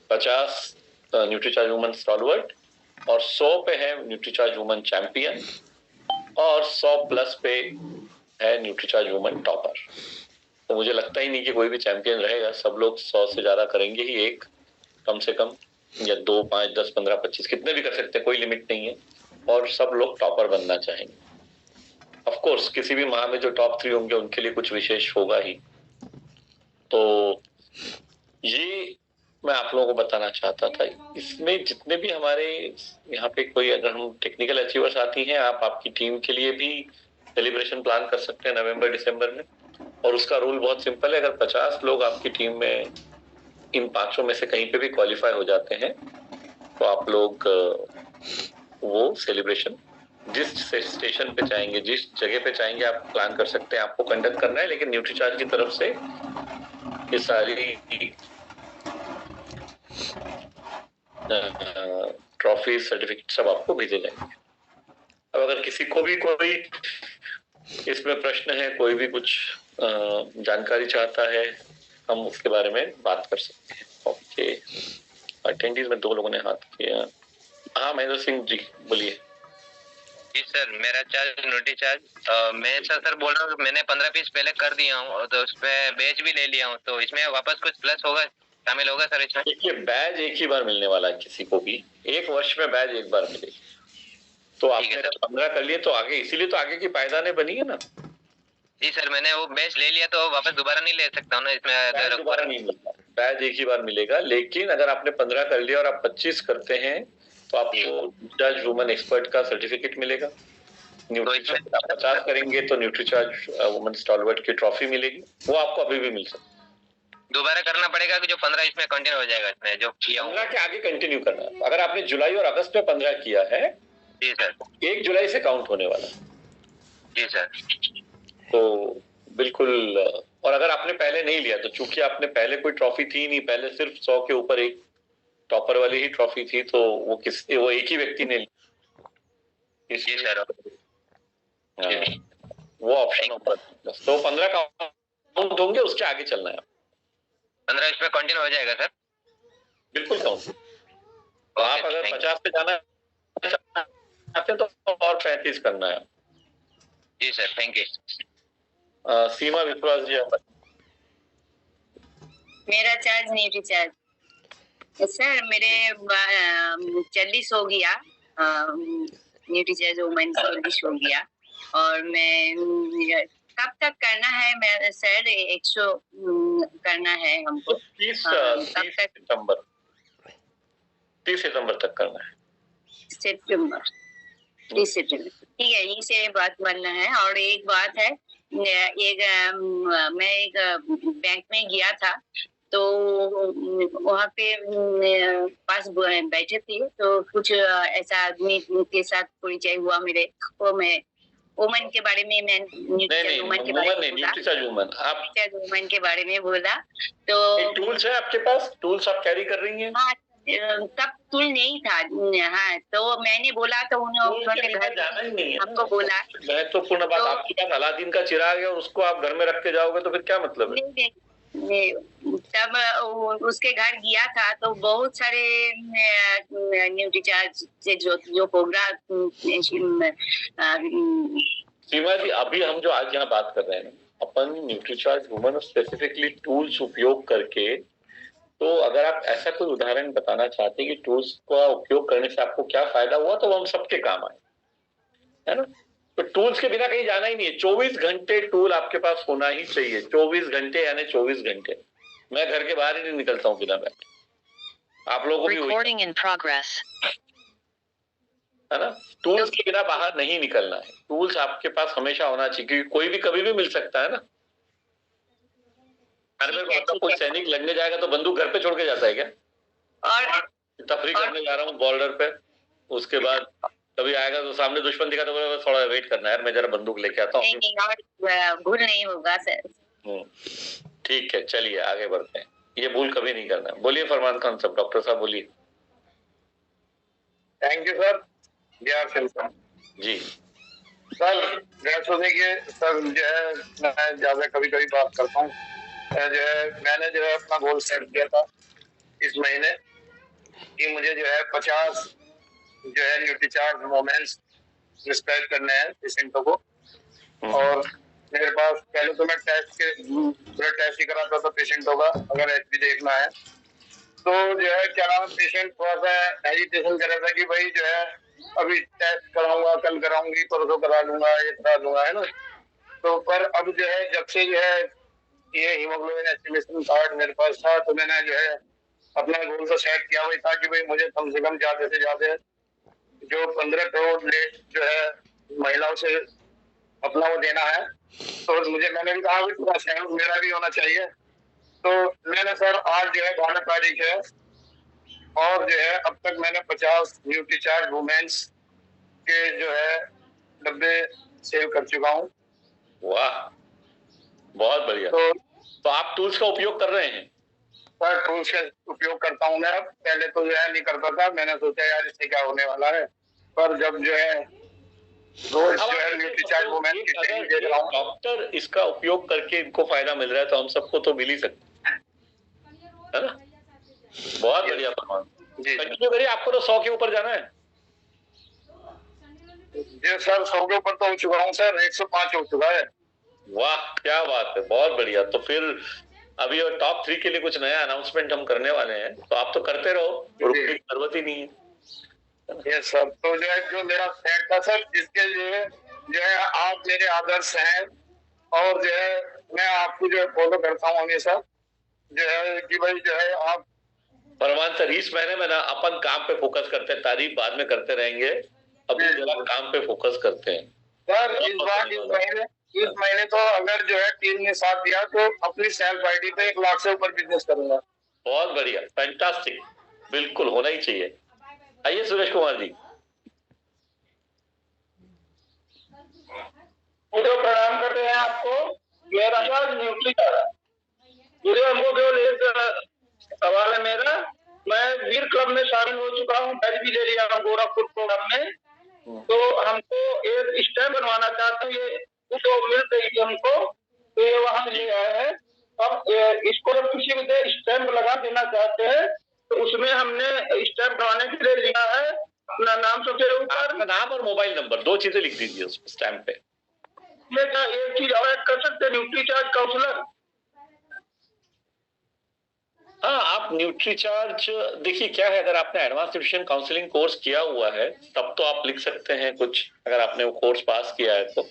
50 न्यूट्रीचार्ज वुमन स्टॉलवर्ट और 100 पे है न्यूट्रीचार्ज वुमन चैंपियन और 100 प्लस पे है न्यूट्रीचार्ज वुमन टॉपर। तो मुझे लगता ही नहीं कि कोई भी चैंपियन रहेगा, सब लोग 100 से ज्यादा करेंगे ही, एक कम से कम, या 2, 5, 10, 15, 25 कितने भी कर सकते हैं, कोई लिमिट नहीं है। और सब लोग टॉपर बनना चाहेंगे। ऑफ कोर्स किसी भी माह में जो टॉप 3 होंगे उनके लिए कुछ विशेष होगा ही। तो ये मैं आप लोगों को बताना चाहता था। इसमें जितने भी हमारे यहाँ पे कोई अगर हम टेक्निकल अचीवर्स आती हैं, आप आपकी टीम के लिए भी सेलिब्रेशन प्लान कर सकते हैं नवंबर दिसंबर में। और उसका रूल बहुत सिंपल है, अगर 50 लोग आपकी टीम में इन 5 में से कहीं पे भी क्वालिफाई हो जाते हैं तो आप लोग वो सेलिब्रेशन जिस स्टेशन पे चाहेंगे, जिस जगह पे चाहेंगे आप प्लान कर सकते हैं। आपको कंडक्ट करना है, लेकिन न्यूट्रीचार्ज की तरफ से ये सारी ट्रॉफी सर्टिफिकेट सब आपको भेजे जाएंगे। अब अगर किसी को भी कोई इसमें प्रश्न है, कोई भी कुछ जानकारी चाहता है, हम उसके बारे में बात कर सकते हैं। ओके, अटेंडीज में 2 लोगों ने हाथ किया। हाँ महेंद्र सिंह जी बोलिए। जी सर, मेरा चार्ज नोटी चार्ज मैं सर बोल रहा हूँ, मैंने 15 पीस पहले कर दिया हूँ तो उसमें बैच भी ले लिया हूँ, तो इसमें वापस कुछ प्लस होगा, शामिल होगा सर इसमें? देखिए बैज एक ही बार मिलने वाला है किसी को भी, 1 वर्ष में बैज एक बार मिलेगी। तो आपने 15 कर लिए तो आगे, इसीलिए तो आगे की पायदाने बनी है ना। जी सर, मैंने वो बैच ले लिया तो वापस दोबारा नहीं ले सकता हूँ ना इसमें? अगर दोबारा नहीं मिलता, बैज एक ही बार मिलेगा। लेकिन अगर आपने 15 कर लिया और आप 25 करते हैं तो आपको जज वुमन एक्सपर्ट का सर्टिफिकेट मिलेगा। न्यूट्रीचार्ज 50 करेंगे तो न्यूट्रीचार्ज वुमन स्टॉलवर्ट की ट्रॉफी मिलेगी, वो आपको अभी भी मिल सकती है। दोबारा करना पड़ेगा कि जो 15 इसमें कंटिन्यू हो जाएगा? इसमें जो किया 15 के आगे कंटिन्यू करना है। अगर आपने जुलाई और अगस्त में 15 किया है, जी सर, 1 जुलाई से काउंट होने वाला है। जी सर, तो बिल्कुल। और अगर आपने पहले नहीं लिया तो चूंकि आपने पहले कोई ट्रॉफी थी नहीं, पहले सिर्फ 100 के ऊपर एक टॉपर वाली ही ट्रॉफी थी, तो वो एक ही व्यक्ति ने जी सर, वो ऑप्शन ऊपर। तो 15 काउंट होंगे, उसके आगे चलना है। 15 इसमें कंटिन्यू हो जाएगा सर? बिल्कुल काउंट। तो आप अगर 50 पे जाना चाहते हैं तो और 35 करना है। जी सर, थैंक यू। सीमा विश्वास जी आप। मेरा चार्ज न्यूट्री चार्ज सर, मेरे 40 हो गया, न्यूट्री चार्ज वुमेन 40 हो गया। और मैं कब तक करना है? मैं सर 100 करना है हमको। 30 सितंबर तक करना है। सितंबर 30 सितंबर, ठीक है, यही से बात बनना है। और एक बात है, मैं एक बैंक में गया था तो वहाँ पे पास बैठे थे, तो कुछ ऐसा आदमी के साथ परिचय हुआ मेरे। वो मैं वुमन के बारे में, मैं न्यूट्रीचार्ज वुमन के बारे में बोला। तो टूल्स है आपके पास? टूल्स आप कैरी कर रही हैं? हाँ, तब टूल नहीं था। हाँ, तो मैंने बोला तो उन्होंने घर जाना ही नहीं है हमको बोला। महत्वपूर्ण बात, आपके पास अलादीन का चिराग है और उसको आप घर में रख के जाओगे तो फिर क्या मतलब है? तब उसके घर गया था तो बहुत सारे न्यूट्रीचार्ज से जो प्रोग्राम। सीमा जी, अभी हम जो आज यहाँ बात कर रहे हैं, अपन न्यूट्रीचार्ज वुमन स्पेसिफिकली टूल्स उपयोग करके, तो अगर आप ऐसा कोई उदाहरण बताना चाहते हैं कि टूल्स का उपयोग करने से आपको क्या फायदा हुआ, तो वो हम सबके काम आए, है ना। तो टूल्स के बिना कहीं जाना ही नहीं है। 24 घंटे टूल आपके पास होना ही चाहिए। 24 घंटे यानी 24 घंटे। मैं घर के बाहर ही नहीं निकलता हूँ बिना बैठे। आप लोगों को भी Recording in progress. है ना। टूल्स के बिना बाहर नहीं निकलना है, टूल्स आपके पास हमेशा होना चाहिए, क्योंकि कोई भी कभी भी मिल सकता है ना। कोई सैनिक लड़ने जाएगा तो बंदूक घर पे छोड़ के जाता है क्या? और तफरी करने जा रहा हूँ बॉर्डर पे, उसके बाद कभी आएगा तो सामने दुश्मन दिखा तो बोला थोड़ा वेट करना है, मैं जरा बंदूक लेके आता हूँ। नहीं, और भूल नहीं होगा सर। ठीक है, चलिए आगे बढ़ते हैं, ये भूल कभी नहीं करना। बोलिए फरमान खान साहब, डॉक्टर साहब बोलिए। Thank you sir. जी सर, जैसे देखिए सर, जो है मैं ज्यादा कभी कभी बात करता हूँ, जो है मैंने जो है अपना गोल सेट किया था इस महीने कि मुझे जो है 50 जो है न्यूट्रीचार्ज मोमेंट्स प्रिस्क्राइब करने हैं पेशेंटों को। और मेरे पास पहले तो मैं ब्लड टेस्ट ही कराता था पेशेंटों का, अगर एचबी देखना है तो जो है क्या नाम, पेशेंट थोड़ा सा हेजिटेशन कर रहा था कि भाई जो है अभी टेस्ट कराऊंगा, कल कराऊंगी, परसों करा लूंगा, ये करा लूंगा, है ना। तो पर अब जो है जब से जो है ये हीमोग्लोबिन एस्टिमेशन कार्ड मेरे पास था, तो मैंने जो है अपना गोल तो सेट किया हुआ था कि भाई मुझे कम से कम ज्यादा से ज्यादा जो 15 करोड़ लेट जो है महिलाओं से अपना वो देना है। तो मैंने भी कहा थोड़ा सहयोग मेरा भी होना चाहिए। तो मैंने सर आज जो है 12 तारीख है, और जो है अब तक मैंने 50 न्यूट्रीचार्ज वुमेन्स के जो है डब्बे सेव कर चुका हूँ। वाह, बहुत बढ़िया। तो आप टूल्स का उपयोग कर रहे हैं? सर टूल्स का उपयोग करता हूँ मैं। अब पहले तो जो है नहीं करता था, मैंने सोचा यार इससे क्या होने वाला है, पर जब जो है रोज जो है न्यूट्रीचार्ज वुमेन की ट्रेनिंग दे रहा हूँ। डॉक्टर इसका उपयोग करके इनको फायदा मिल रहा है तो हम सबको तो मिल ही सकता है ना। बहुत बढ़िया फरमान, कंटिन्यू करिए। आपको तो 100 के ऊपर जाना है। जी सर, 100 के ऊपर तो हो चुका हूँ सर, 105 हो चुका है। वाह, क्या बात है, बहुत बढ़िया। तो फिर अभी और टॉप 3 के लिए कुछ नया अनाउंसमेंट हम करने वाले हैं, तो आप तो करते रहो, रुकने की जरूरत ही नहीं है। यस सर, तो जो है जो मेरा सेट था सर, इसके लिए जो है आप मेरे आदर्श हैं, और जो है मैं आपको जो है फॉलो करता हूँ हमेशा, जो है कि भाई जो है आप। फरमान सर, इस महीने में ना अपन काम पे फोकस करते हैं, तारीफ बाद में करते रहेंगे, अभी जरा काम पे फोकस करते हैं सर। इस महीने तो अगर जो है टीम ने साथ दिया तो अपनी सेल्फ आईडी पे 1 लाख से ऊपर बिजनेस करूंगा। बहुत बढ़िया, फैंटास्टिक, बिल्कुल होना ही चाहिए। आइए सुरेश कुमार जी। मुझे प्रणाम करते हैं आपको। मेरा नाम न्यूट्रीचार्ज। मुझे हमको केवल एक सवाल है मेरा। मैं वीर क्लब में शामिल हो चुका हूँ, बैच भी ले लिया हूँ गोरखपुर प्रोग्राम में। तो हमको एक स्टैम्प बनवाना चाहते हैं, ये तो मिल रही थी हमको, तो ये वहां ले आए हैं। अब इसको जब किसी को स्टैम्प लगा देना चाहते हैं तो उसमें हमने स्टैम्प बनवाने के लिए लिखा है अपना नाम सबसे ऊपर, नाम और मोबाइल नंबर, 2 चीजें लिख दीजिए उस स्टैम्प पे। एक चीज और कर सकते हैं, न्यूट्रीचार्ज काउंसलर। हाँ, आप न्यूट्रीचार्ज देखिए क्या है, अगर आपने एडवांस न्यूट्रिशन काउंसलिंग कोर्स किया हुआ है तब तो आप लिख सकते हैं कुछ, अगर आपने वो कोर्स पास किया है तो।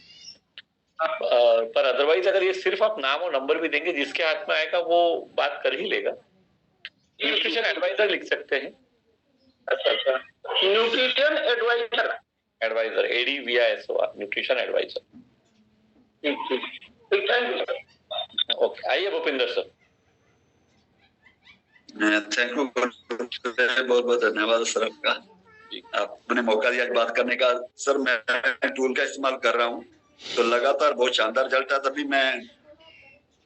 पर अदरवाइज अगर ये सिर्फ आप नाम और नंबर भी देंगे, जिसके हाथ में आएगा वो बात कर ही लेगा। न्यूट्रिशन एडवाइजर लिख सकते हैं। अच्छा, nutrition advisor ADVISOR, nutrition advisor. Okay, आइए भूपिंदर सर। थैंक यू, बहुत बहुत धन्यवाद सर आपका, आपने मौका दिया बात करने का। सर मैं टूल का इस्तेमाल कर रहा हूँ तो लगातार बहुत शानदार रिजल्ट है। तभी मैं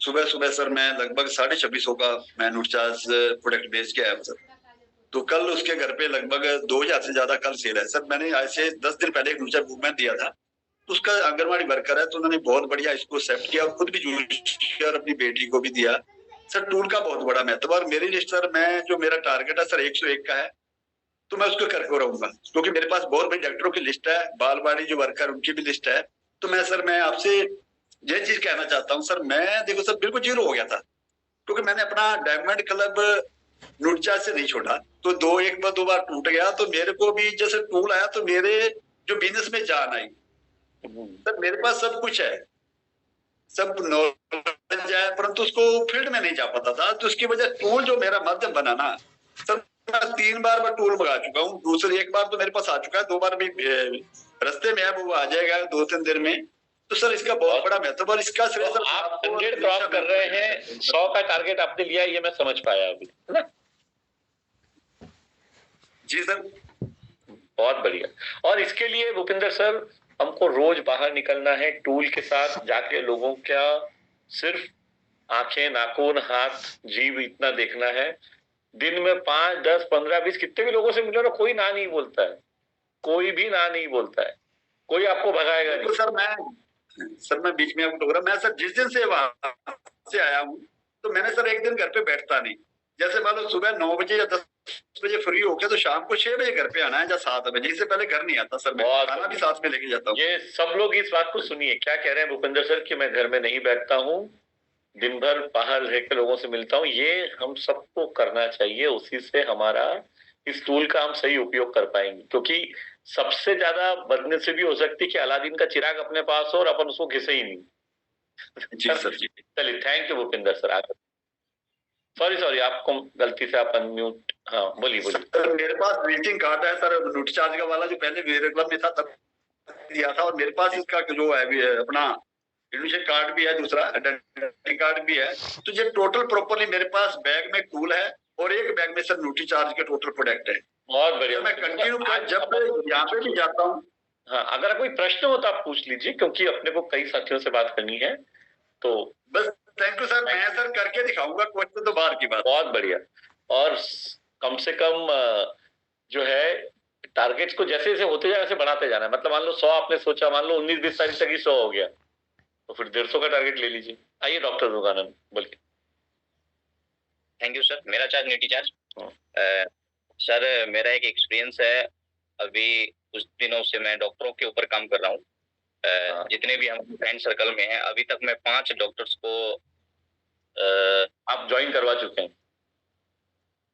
सुबह सुबह सर मैं लगभग 2650 का मैं न्यूट्रीचार्ज प्रोडक्ट बेच के आया हूँ सर। तो कल उसके घर पे लगभग 2000 से ज्यादा कल सेल है सर। मैंने आज से 10 दिन पहले एक न्यूट्रीचार्ज मूवमेंट दिया था, तो उसका आंगनबाड़ी वर्कर है तो उन्होंने बहुत बढ़िया इसको एक्सेप्ट किया और खुद भी यूज किया और अपनी बेटी को भी दिया। सर टूल का बहुत बड़ा महत्व, और मेरी लिस्ट सर, मैं जो मेरा टारगेट है सर 101 का है, तो मैं उसको करके रहूंगा, क्योंकि मेरे पास बहुत बड़ी डॉक्टरों की लिस्ट है, बालवाड़ी जो वर्कर उनकी भी लिस्ट है। तो मैं आपसे ये चीज कहना चाहता हूँ सर, मैं देखो सर बिल्कुल जीरो हो गया था, क्योंकि मैंने अपना डायमंड क्लब न्यूट्रीचार्ज से नहीं छोड़ा, तो 2 बार टूट गया। तो मेरे को भी जैसे टूल आया तो मेरे जो बिजनेस में जान आई सर। मेरे पास सब कुछ है, सब नॉलेज है, परंतु उसको फील्ड में नहीं जा पाता था। तो उसकी वजह टूल जो मेरा माध्यम बना ना सर, मैं 3 बार मैं टूल मंगा चुका हूँ। दूसरी एक बार तो मेरे पास आ चुका है, 2 बार भी रास्ते में है, वो आ जाएगा 2-3 दिन में। तो सर इसका बहुत बड़ा महत्व, और इसका श्रेय सर आप 100 क्रॉस कर रहे हैं, 100 का टारगेट आपने लिया, ये मैं समझ पाया अभी, है ना? जी सर, बहुत बढ़िया। और इसके लिए भूपिंदर सर हमको रोज बाहर निकलना है, टूल के साथ जाके लोगों का सिर्फ आंखें, नाखून, हाथ, जीभ इतना देखना है। दिन में 5, 10, 15, 20 कितने भी लोगों से मिलो ना, कोई ना नहीं बोलता है, कोई भी ना नहीं बोलता है, कोई आपको भगाएगा नहीं। सर मैं बीच में आपको टोक रहा, मैं सर जिस दिन से वहां से आया हूँ तो मैंने सर एक दिन घर पे बैठता नहीं। जैसे मान लो सुबह 9 बजे या 10 बजे फ्री हो गया तो शाम को 6 बजे घर पे आना है या 7 बजे, इससे पहले घर नहीं आता सर। मैं खाना भी साथ में लेके जाता हूँ। ये सब लोग इस बात को सुनिए, क्या कह रहे हैं भूपिंदर सर कि मैं घर में नहीं बैठता हूँ, दिन भर बाहर रहकर लोगों से मिलता हूँ। ये हम सबको करना चाहिए, उसी से हमारा इस टूल का हम सही उपयोग कर पाएंगे। क्योंकि सबसे ज्यादा बदने से भी हो सकती है कि अलादीन का चिराग अपने पास हो और अपन उसको घिसे ही नहीं। जी सर जी। चलिए, थैंक यू भूपिंदर सर। आगे सॉरी आपको गलती से आप अनम्यूट। हाँ बोलिए। सर मेरे पास विजिटिंग कार्ड है सर, ड्यूटी चार्ज का वाला जो पहले वीर क्लब में था तब दिया था, और मेरे पास इसका जो है भी अपना एडमिशन कार्ड भी है, दूसरा आइडेंटिटी कार्ड भी है। तो ये टोटल प्रॉपरली मेरे पास बैग में टूल है और एक बैग में सर ड्यूटी चार्ज के टोटल प्रोडक्ट है। बहुत बढ़िया। मैं कंटिन्यू जब यहाँ पे भी जाता हूँ। हाँ, अगर कोई प्रश्न हो तो आप पूछ लीजिए, क्योंकि अपने को कई साथियों से बात करनी है। तो बस थैंक यू सर, मैं सर करके दिखाऊंगा, क्वेश्चन तो बाहर की बात। बहुत बढ़िया। और कम से कम जो है टारगेट्स को जैसे जैसे होते जाए वैसे बढ़ाते जाना है। मतलब मान लो 100 आपने सोचा, मान लो 19-20 तारीख तक ही 100 हो गया, तो फिर 150 का टारगेट ले लीजिए। आइए डॉक्टर रुगानंद बोलिए। Thank you sir. मेरा चार्ज न्यूटी चार्ज। सर मेरा एक एक्सपीरियंस है, अभी कुछ दिनों से मैं डॉक्टरों के ऊपर काम कर रहा हूँ। जितने भी हम फ्रेंड सर्कल में हैं, अभी तक मैं 5 डॉक्टर्स को आप ज्वाइन करवा चुके हैं।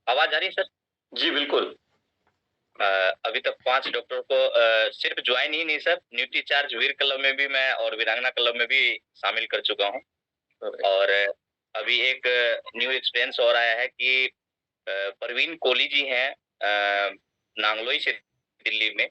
आवाज आ रही है सर? जी बिल्कुल। अभी तक 5 डॉक्टर को सिर्फ ज्वाइन ही नहीं सर, न्यूट्री चार्ज वीर क्लब में भी मैं और वीरांगना क्लब में भी शामिल कर चुका हूँ। और अभी एक न्यू एक्सपीरियंस और आया है कि परवीन कोहली जी हैं नांगलोई से दिल्ली में,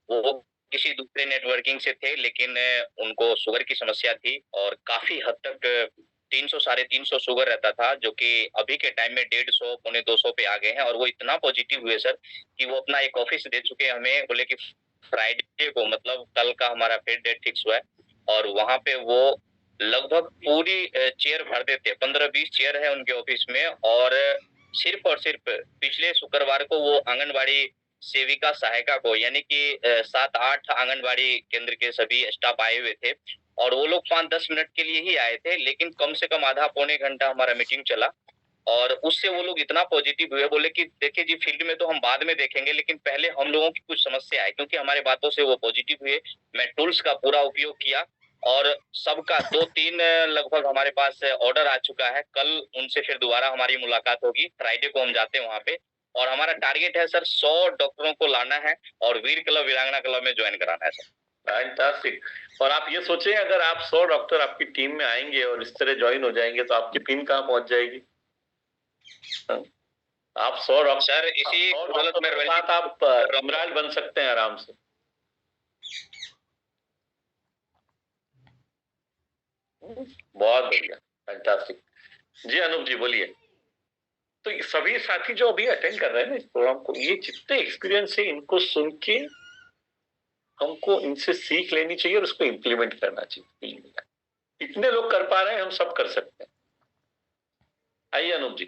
वो किसी दूसरे नेटवर्किंग से थे, लेकिन उनको शुगर की समस्या थी और काफी हद तक 300 साढ़े 300 शुगर रहता था, जो कि अभी के टाइम में 150 पौने 200 पे आ गए हैं। और वो इतना पॉजिटिव हुए सर कि वो अपना एक ऑफिस दे चुके हैं हमें, बोले कि फ्राइडे को, मतलब कल का हमारा फिर डेट फिक्स हुआ है, और वहां पे वो लगभग पूरी चेयर भर देते, 15-20 चेयर है उनके ऑफिस में। और सिर्फ पिछले शुक्रवार को वो आंगनबाड़ी सेविका सहायिका को, यानी कि 7-8 आंगनबाड़ी केंद्र के सभी स्टाफ आए हुए थे, और वो लोग 5-10 मिनट के लिए ही आए थे, लेकिन कम से कम आधा पौने घंटा हमारा मीटिंग चला। और उससे वो लोग इतना पॉजिटिव हुए, बोले कि देखिए जी, फील्ड में तो हम बाद में देखेंगे, लेकिन पहले हम लोगों की कुछ समस्या है, क्योंकि हमारे बातों से वो पॉजिटिव हुए। मैं टूल्स का पूरा उपयोग किया और सबका 2-3 लगभग हमारे पास ऑर्डर आ चुका है। कल उनसे फिर दोबारा हमारी मुलाकात होगी, फ्राइडे को हम जाते हैं वहां पे, और हमारा टारगेट है सर 100 डॉक्टरों को लाना है और वीर क्लब वीरांगना क्लब में ज्वाइन कराना है सर। फैंटास्टिक। और आप ये सोचें, अगर आप 100 डॉक्टर आपकी टीम में आएंगे और इस तरह ज्वाइन हो जाएंगे तो आपकी टीम कहाँ पहुंच जाएगी? आप 100 डॉक्टर सर इसी बदौलत में आप रमराज बन सकते हैं आराम से। बहुत बढ़िया, फैंटास्टिक। जी अनूप जी बोलिए। तो ये सभी साथी जो अभी अटेंड कर रहे हैं ना इस प्रोग्राम को, ये जितने एक्सपीरियंस है इनको सुन के हमको इनसे सीख लेनी चाहिए और उसको इम्प्लीमेंट करना चाहिए। इतने लोग कर पा रहे हैं, हम सब कर सकते हैं। आइए अनूप जी।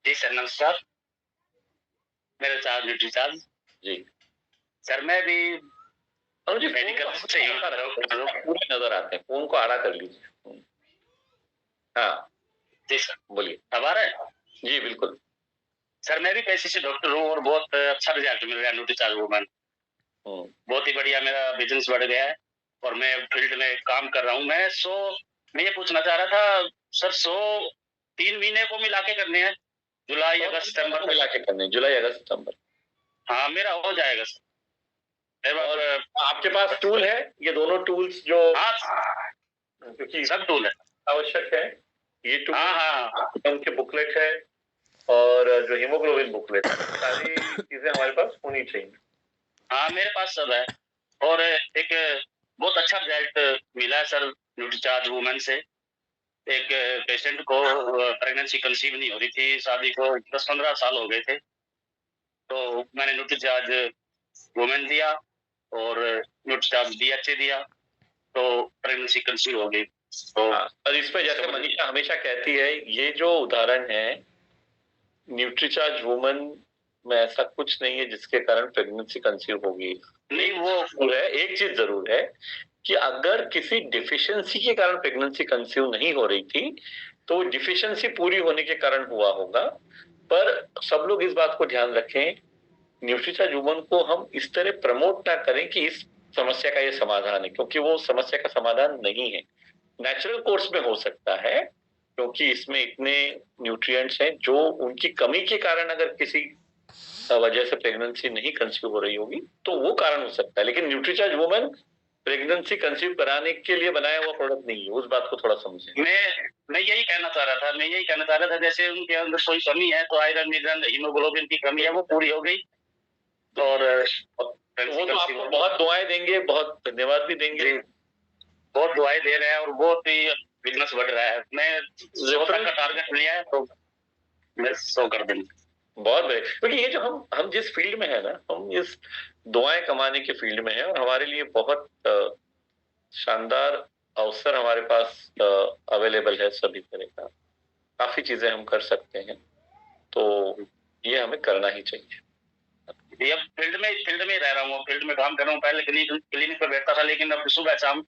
जी सर नमस्कार। मेरा चार्ज ड्यूटी चार्ज जी सर। मैं भी जी मेडिकल से पूरे नजर आते हैं, फोन को आड़ा कर लीजिए। हाँ जी सर बोलिए। अब आ रहा है? जी बिल्कुल सर, मैं भी पेशे से डॉक्टर हूँ और बहुत अच्छा रिजल्ट मिल रहा है ड्यूटी चार्ज वुमन। बहुत ही बढ़िया मेरा बिजनेस बढ़ गया है और मैं फील्ड में काम कर रहा हूँ। मैं ये पूछना चाह रहा था सर, 100 3 महीने को मिला के करने हैं, जुलाई अगस्त सितंबर मिला के करने, जुलाई अगस्त सितंबर। हाँ मेरा हो जाएगा सर। और आपके पास टूल है? ये दोनों टूल्स जो क्योंकि सब टूल है आवश्यक है, ये टूल हाँ उनके बुकलेट है, और जो हीमोग्लोबिन बुकलेट, सारी चीजें हमारे पास होनी चाहिए। हाँ मेरे पास सब है। और एक बहुत अच्छा रिजल्ट मिला है सर न्यूट्रीचार्ज वुमेन से। एक पेशेंट को प्रेगनेंसी कंसीव नहीं हो रही थी, शादी को 10-15 साल हो गए थे, तो मैंने न्यूट्रीचार्ज वुमेन दिया और न्यूट्रीचार्ज DHA दिया, तो प्रेगनेंसी कंसीव हो गई। तो और इस पे जैसे मनीषा हमेशा कहती है, ये जो उदाहरण है न्यूट्रीचार्ज वुमन में ऐसा कुछ नहीं है जिसके कारण प्रेगनेंसी कंसीव होगी। नहीं, वो है एक चीज जरूर है कि अगर किसी डिफिशियंसी के कारण प्रेगनेंसी कंसीव नहीं हो रही थी तो डिफिशियंसी पूरी होने के कारण हुआ होगा। पर सब लोग इस बात को ध्यान रखें, न्यूट्रीचार्ज वुमन को हम इस तरह प्रमोट ना करें कि इस समस्या का ये समाधान है, क्योंकि वो समस्या का समाधान नहीं है। नेचुरल कोर्स में हो सकता है क्योंकि इसमें इतने न्यूट्रिएंट्स हैं जो उनकी कमी के कारण अगर किसी वजह से प्रेगनेंसी नहीं कंसीव हो रही होगी तो वो कारण हो सकता है, लेकिन न्यूट्रीचार्ज वुमन प्रेगनेंसी कंसीव कराने के लिए बनाया हुआ प्रोडक्ट नहीं है। उस बात को थोड़ा समझें। मैं यही कहना चाह रहा था, जैसे उनके अंदर कोई कमी है तो आयरन मिनरल हीमोग्लोबिन की कमी है वो पूरी हो गई, और वो तो आपको बहुत दुआएं देंगे, बहुत धन्यवाद भी देंगे। बहुत दुआएं दे रहे हैं और बहुत ही बिजनेस बढ़ रहा है। मैं 100 तक का टारगेट लिया है तो मैं 100 कर दूंगा। बहुत बढ़िया, क्योंकि ये जो हम जिस फील्ड में है ना, हम इस दुआएं कमाने के फील्ड में है और हमारे लिए बहुत शानदार अवसर हमारे पास अवेलेबल है सभी तरह का, काफी चीजें हम कर सकते हैं, तो ये हमें करना ही चाहिए। ये फील्ड में रह रहा हूँ, फील्ड में काम कर रहा हूँ। पहले क्लिनिक पर बैठता था, लेकिन अब सुबह शाम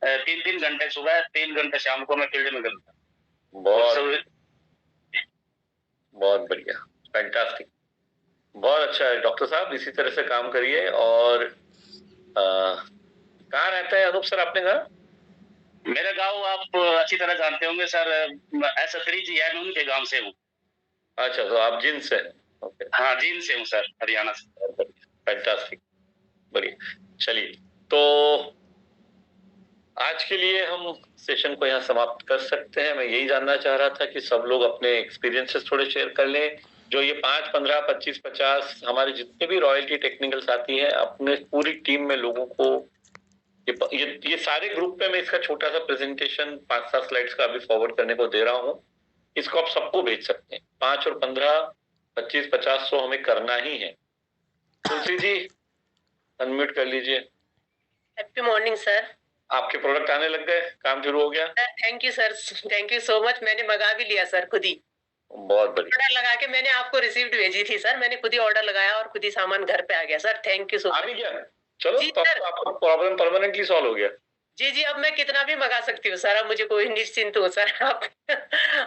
3-3 घंटे सुबह, 3 घंटे शाम को मैं फील्ड में करता हूँ। बहुत बढ़िया, फैंटास्टिक, बहुत अच्छा है डॉक्टर साहब, इसी तरह से काम करिए। और कहाँ रहते हैं अनूप सर आपने कहा? मेरा गांव आप अच्छी तरह जानते होंगे सर, S3 जी है, मैं उनके गांव से हूँ। अच्छा, तो आप जींद से हैं? ओके। हाँ, जींद से हूँ सर, हरियाणा से। फैंटास्टिक, बढ़िया। चलिए, तो आज के लिए हम सेशन को यहाँ समाप्त कर सकते हैं। मैं यही जानना चाह रहा था कि सब लोग अपने एक्सपीरियंसेस थोड़े शेयर कर लें। जो ये 5, 15, 25, 50 हमारे जितने भी रॉयल्टी टेक्निकल साथी हैं, अपने पूरी टीम में लोगों को ये सारे ग्रुप पे मैं इसका छोटा सा प्रेजेंटेशन 5-7 स्लाइड्स का अभी फॉरवर्ड करने को दे रहा हूँ। इसको आप सबको भेज सकते हैं। 5 और 15, 25, 50, 100 हमें करना ही है। तुलसी जी अनम्यूट कर लीजिए। Happy morning sir. आपके प्रोडक्ट आने लग गए, काम शुरू हो गया? Thank you sir, thank you so much. मैंने मंगा भी लिया सर खुद ही, बहुत बढ़िया। ऑर्डर लगा के मैंने आपको रिसीप्ट भेजी थी सर, मैंने खुद ही ऑर्डर लगाया और खुद ही सामान घर पे आ गया sir. Thank you so much. आ भी गया? चलो, तो आपका प्रॉब्लम परमानेंटली सॉल्व हो गया। जी जी, अब मैं कितना भी मंगा सकती हूँ सर, अब मुझे कोई निश्चिंत हो सर।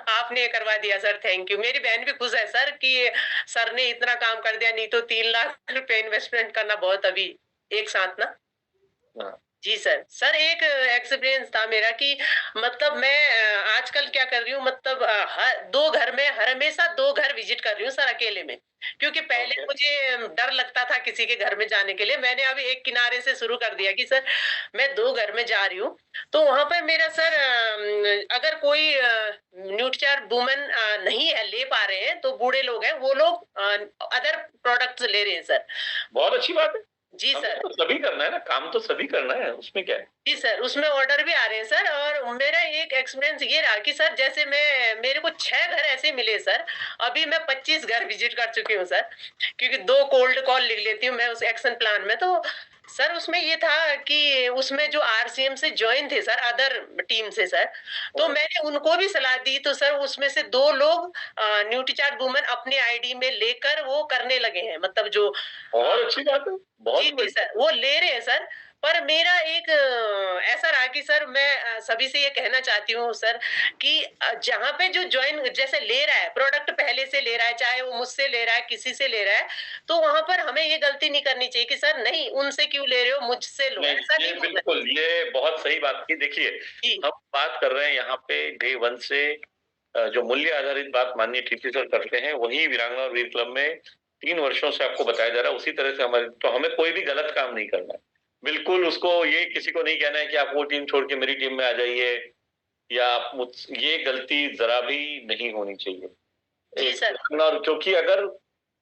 आपने करवा दिया सर, थैंक यू। मेरी बहन भी खुश है सर कि सर ने इतना काम कर दिया, नहीं तो 3 लाख रुपए इन्वेस्टमेंट करना बहुत अभी एक साथ ना। जी सर एक एक्सपीरियंस था मेरा कि मतलब मैं आजकल क्या कर रही हूँ, मतलब हमेशा 2 घर विजिट कर रही हूँ सर अकेले में, क्योंकि पहले मुझे डर लगता था किसी के घर में जाने के लिए। मैंने अभी एक किनारे से शुरू कर दिया कि सर मैं 2 घर में जा रही हूँ, तो वहां पर मेरा सर अगर कोई न्यूट्रीचार्ज वुमेन नहीं है, ले पा रहे हैं, तो बूढ़े लोग हैं, वो लोग अदर प्रोडक्ट्स ले रहे हैं सर। बहुत अच्छी बात है जी सर, तो सभी करना है ना, काम तो सभी करना है, उसमें क्या है। जी सर, उसमें ऑर्डर भी आ रहे हैं सर। और मेरा एक एक्सपीरियंस ये रहा कि सर जैसे मेरे को 6 घर ऐसे मिले सर, अभी मैं 25 घर विजिट कर चुकी हूँ सर, क्योंकि 2 कोल्ड कॉल लिख लेती हूँ मैं उस एक्शन प्लान में। तो सर उसमें ये था कि उसमें जो RCM से ज्वाइन थे सर, अदर टीम से सर, तो मैंने उनको भी सलाह दी, तो सर उसमें से 2 लोग न्यूट्रीचार्ज वुमेन अपने ID में लेकर वो करने लगे हैं, मतलब जो बहुत अच्छी बात है, बहुत जी सर, वो ले रहे हैं सर। पर मेरा एक ऐसा रहा कि सर मैं सभी से ये कहना चाहती हूँ सर कि जहाँ पे जो ज्वाइन जैसे ले रहा है, प्रोडक्ट पहले से ले रहा है, चाहे वो मुझसे ले रहा है, किसी से ले रहा है, तो वहां पर हमें ये गलती नहीं करनी चाहिए कि सर नहीं उनसे क्यों ले रहे हो, मुझसे लो। ऐसा नहीं, बिल्कुल, ये बहुत सही बात की। देखिए, हम बात कर रहे हैं यहाँ पे डे 1 से जो मूल्य आधारित बात माननीय TP सर करते हैं, वही वीरांगना और वीर क्लब में 3 वर्षों से आपको बताया जा रहा है। उसी तरह से हमें कोई भी गलत काम नहीं करना है। बिल्कुल उसको ये किसी को नहीं कहना है कि आप वो टीम छोड़ के मेरी टीम में आ जाइए, या ये गलती जरा भी नहीं होनी चाहिए। जी सर। और क्योंकि अगर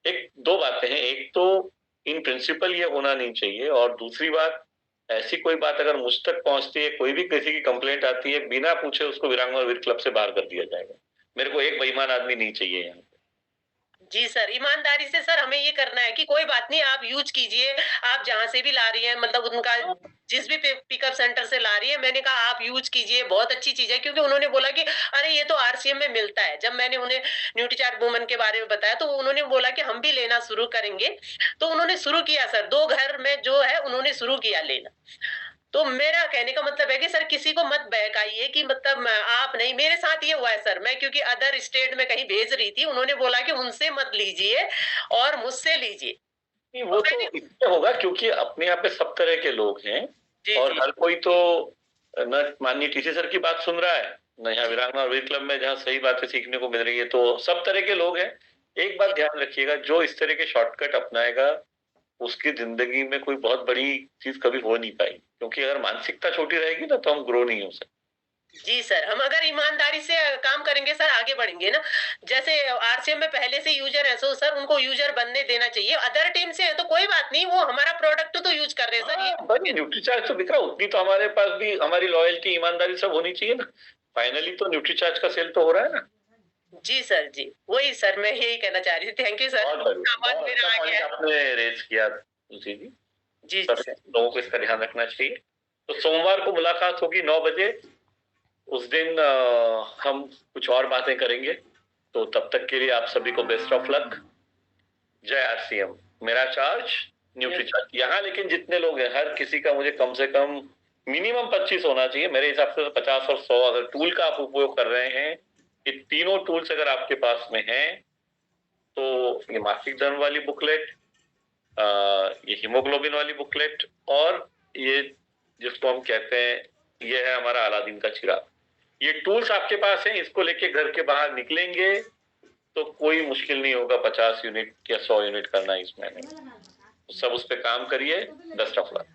एक दो बातें हैं, एक तो इन प्रिंसिपल ये होना नहीं चाहिए, और दूसरी बात ऐसी कोई बात अगर मुझ तक पहुंचती है, कोई भी किसी की कंप्लेंट आती है, बिना पूछे उसको वीरांगना और वीर क्लब से बाहर कर दिया जाएगा। मेरे को एक बेईमान आदमी नहीं चाहिए यहाँ। जी सर, ईमानदारी से सर हमें ये करना है कि कोई बात नहीं, आप यूज कीजिए, आप जहाँ से भी ला रही हैं, मतलब उनका जिस भी पिकअप सेंटर से ला रही है, मैंने कहा आप यूज कीजिए, बहुत अच्छी चीज है। क्योंकि उन्होंने बोला कि अरे ये तो आरसीएम में मिलता है। जब मैंने उन्हें न्यूट्रीचार्ज वुमन के बारे में बताया तो उन्होंने बोला कि हम भी लेना शुरू करेंगे। तो उन्होंने शुरू किया सर, 2 घर में जो है उन्होंने शुरू किया लेना। तो मेरा कहने का मतलब है कि सर किसी को मत बहकाइए कि मतलब आप नहीं, मेरे साथ ये हुआ है सर, मैं क्योंकि अदर स्टेट में कहीं भेज रही थी, उन्होंने बोला कि उनसे मत लीजिए और मुझसे लीजिए। नहीं, वो तो इसलिए होगा क्योंकि अपने यहाँ पे सब तरह के लोग हैं, और हर कोई तो न माननीय टीसी सर की बात सुन रहा है, न यहाँ वीरांगना और वीर क्लब में जहाँ सही बातें सीखने को मिल रही है, तो सब तरह के लोग हैं। एक बात ध्यान रखिएगा, जो इस तरह के शॉर्टकट अपनाएगा उसकी जिंदगी में कोई बहुत बड़ी चीज कभी हो नहीं पाएगी, क्योंकि अगर मानसिकता छोटी रहेगी ना तो हम ग्रो नहीं हो सकते। जी सर, हम अगर ईमानदारी से काम करेंगे सर आगे बढ़ेंगे ना। जैसे आरसीएम में पहले से यूजर है तो सर उनको यूजर बनने देना चाहिए। अदर टीम से है तो कोई बात नहीं, वो हमारा प्रोडक्ट तो यूज कर रहे हैं सर। ये न्यूट्रीचार्ज तो बिक रहा, उतनी तो हमारे पास भी हमारी लॉयल्टी ईमानदारी सब होनी चाहिए ना। फाइनली तो न्यूट्रीचार्ज का सेल तो हो रहा है ना। जी सर, जी वही सर, मैं यही कहना चाह रही थी। थैंक यू सर, बहुत मेरा आ गया। आपने रेज किया तुलसी जी। जी सर लोगों को इसका ध्यान रखना चाहिए। तो सोमवार को मुलाकात होगी 9 बजे। उस दिन हम कुछ और बातें करेंगे, तो तब तक के लिए आप सभी को बेस्ट ऑफ लक। जय आरसीएम। मेरा चार्ज न्यूट्रीचार्ज यहाँ, लेकिन जितने लोग हैं हर किसी का मुझे कम से कम मिनिमम 25 होना चाहिए मेरे हिसाब से। 50 और 100 अगर टूल का आप उपयोग कर रहे हैं, ये तीनों टूल्स अगर आपके पास में हैं, तो ये मासिक धर्म वाली बुकलेट, ये हीमोग्लोबिन वाली बुकलेट, और ये जिसको हम कहते हैं, ये है हमारा अलादीन का चिराग। ये टूल्स आपके पास हैं, इसको लेके घर के बाहर निकलेंगे तो कोई मुश्किल नहीं होगा 50 यूनिट या 100 यूनिट करना इस महीने में। तो सब उस पे काम करिए। Best of luck.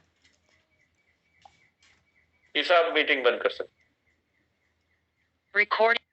इस आप मीटिंग बंद कर सकते। Recording.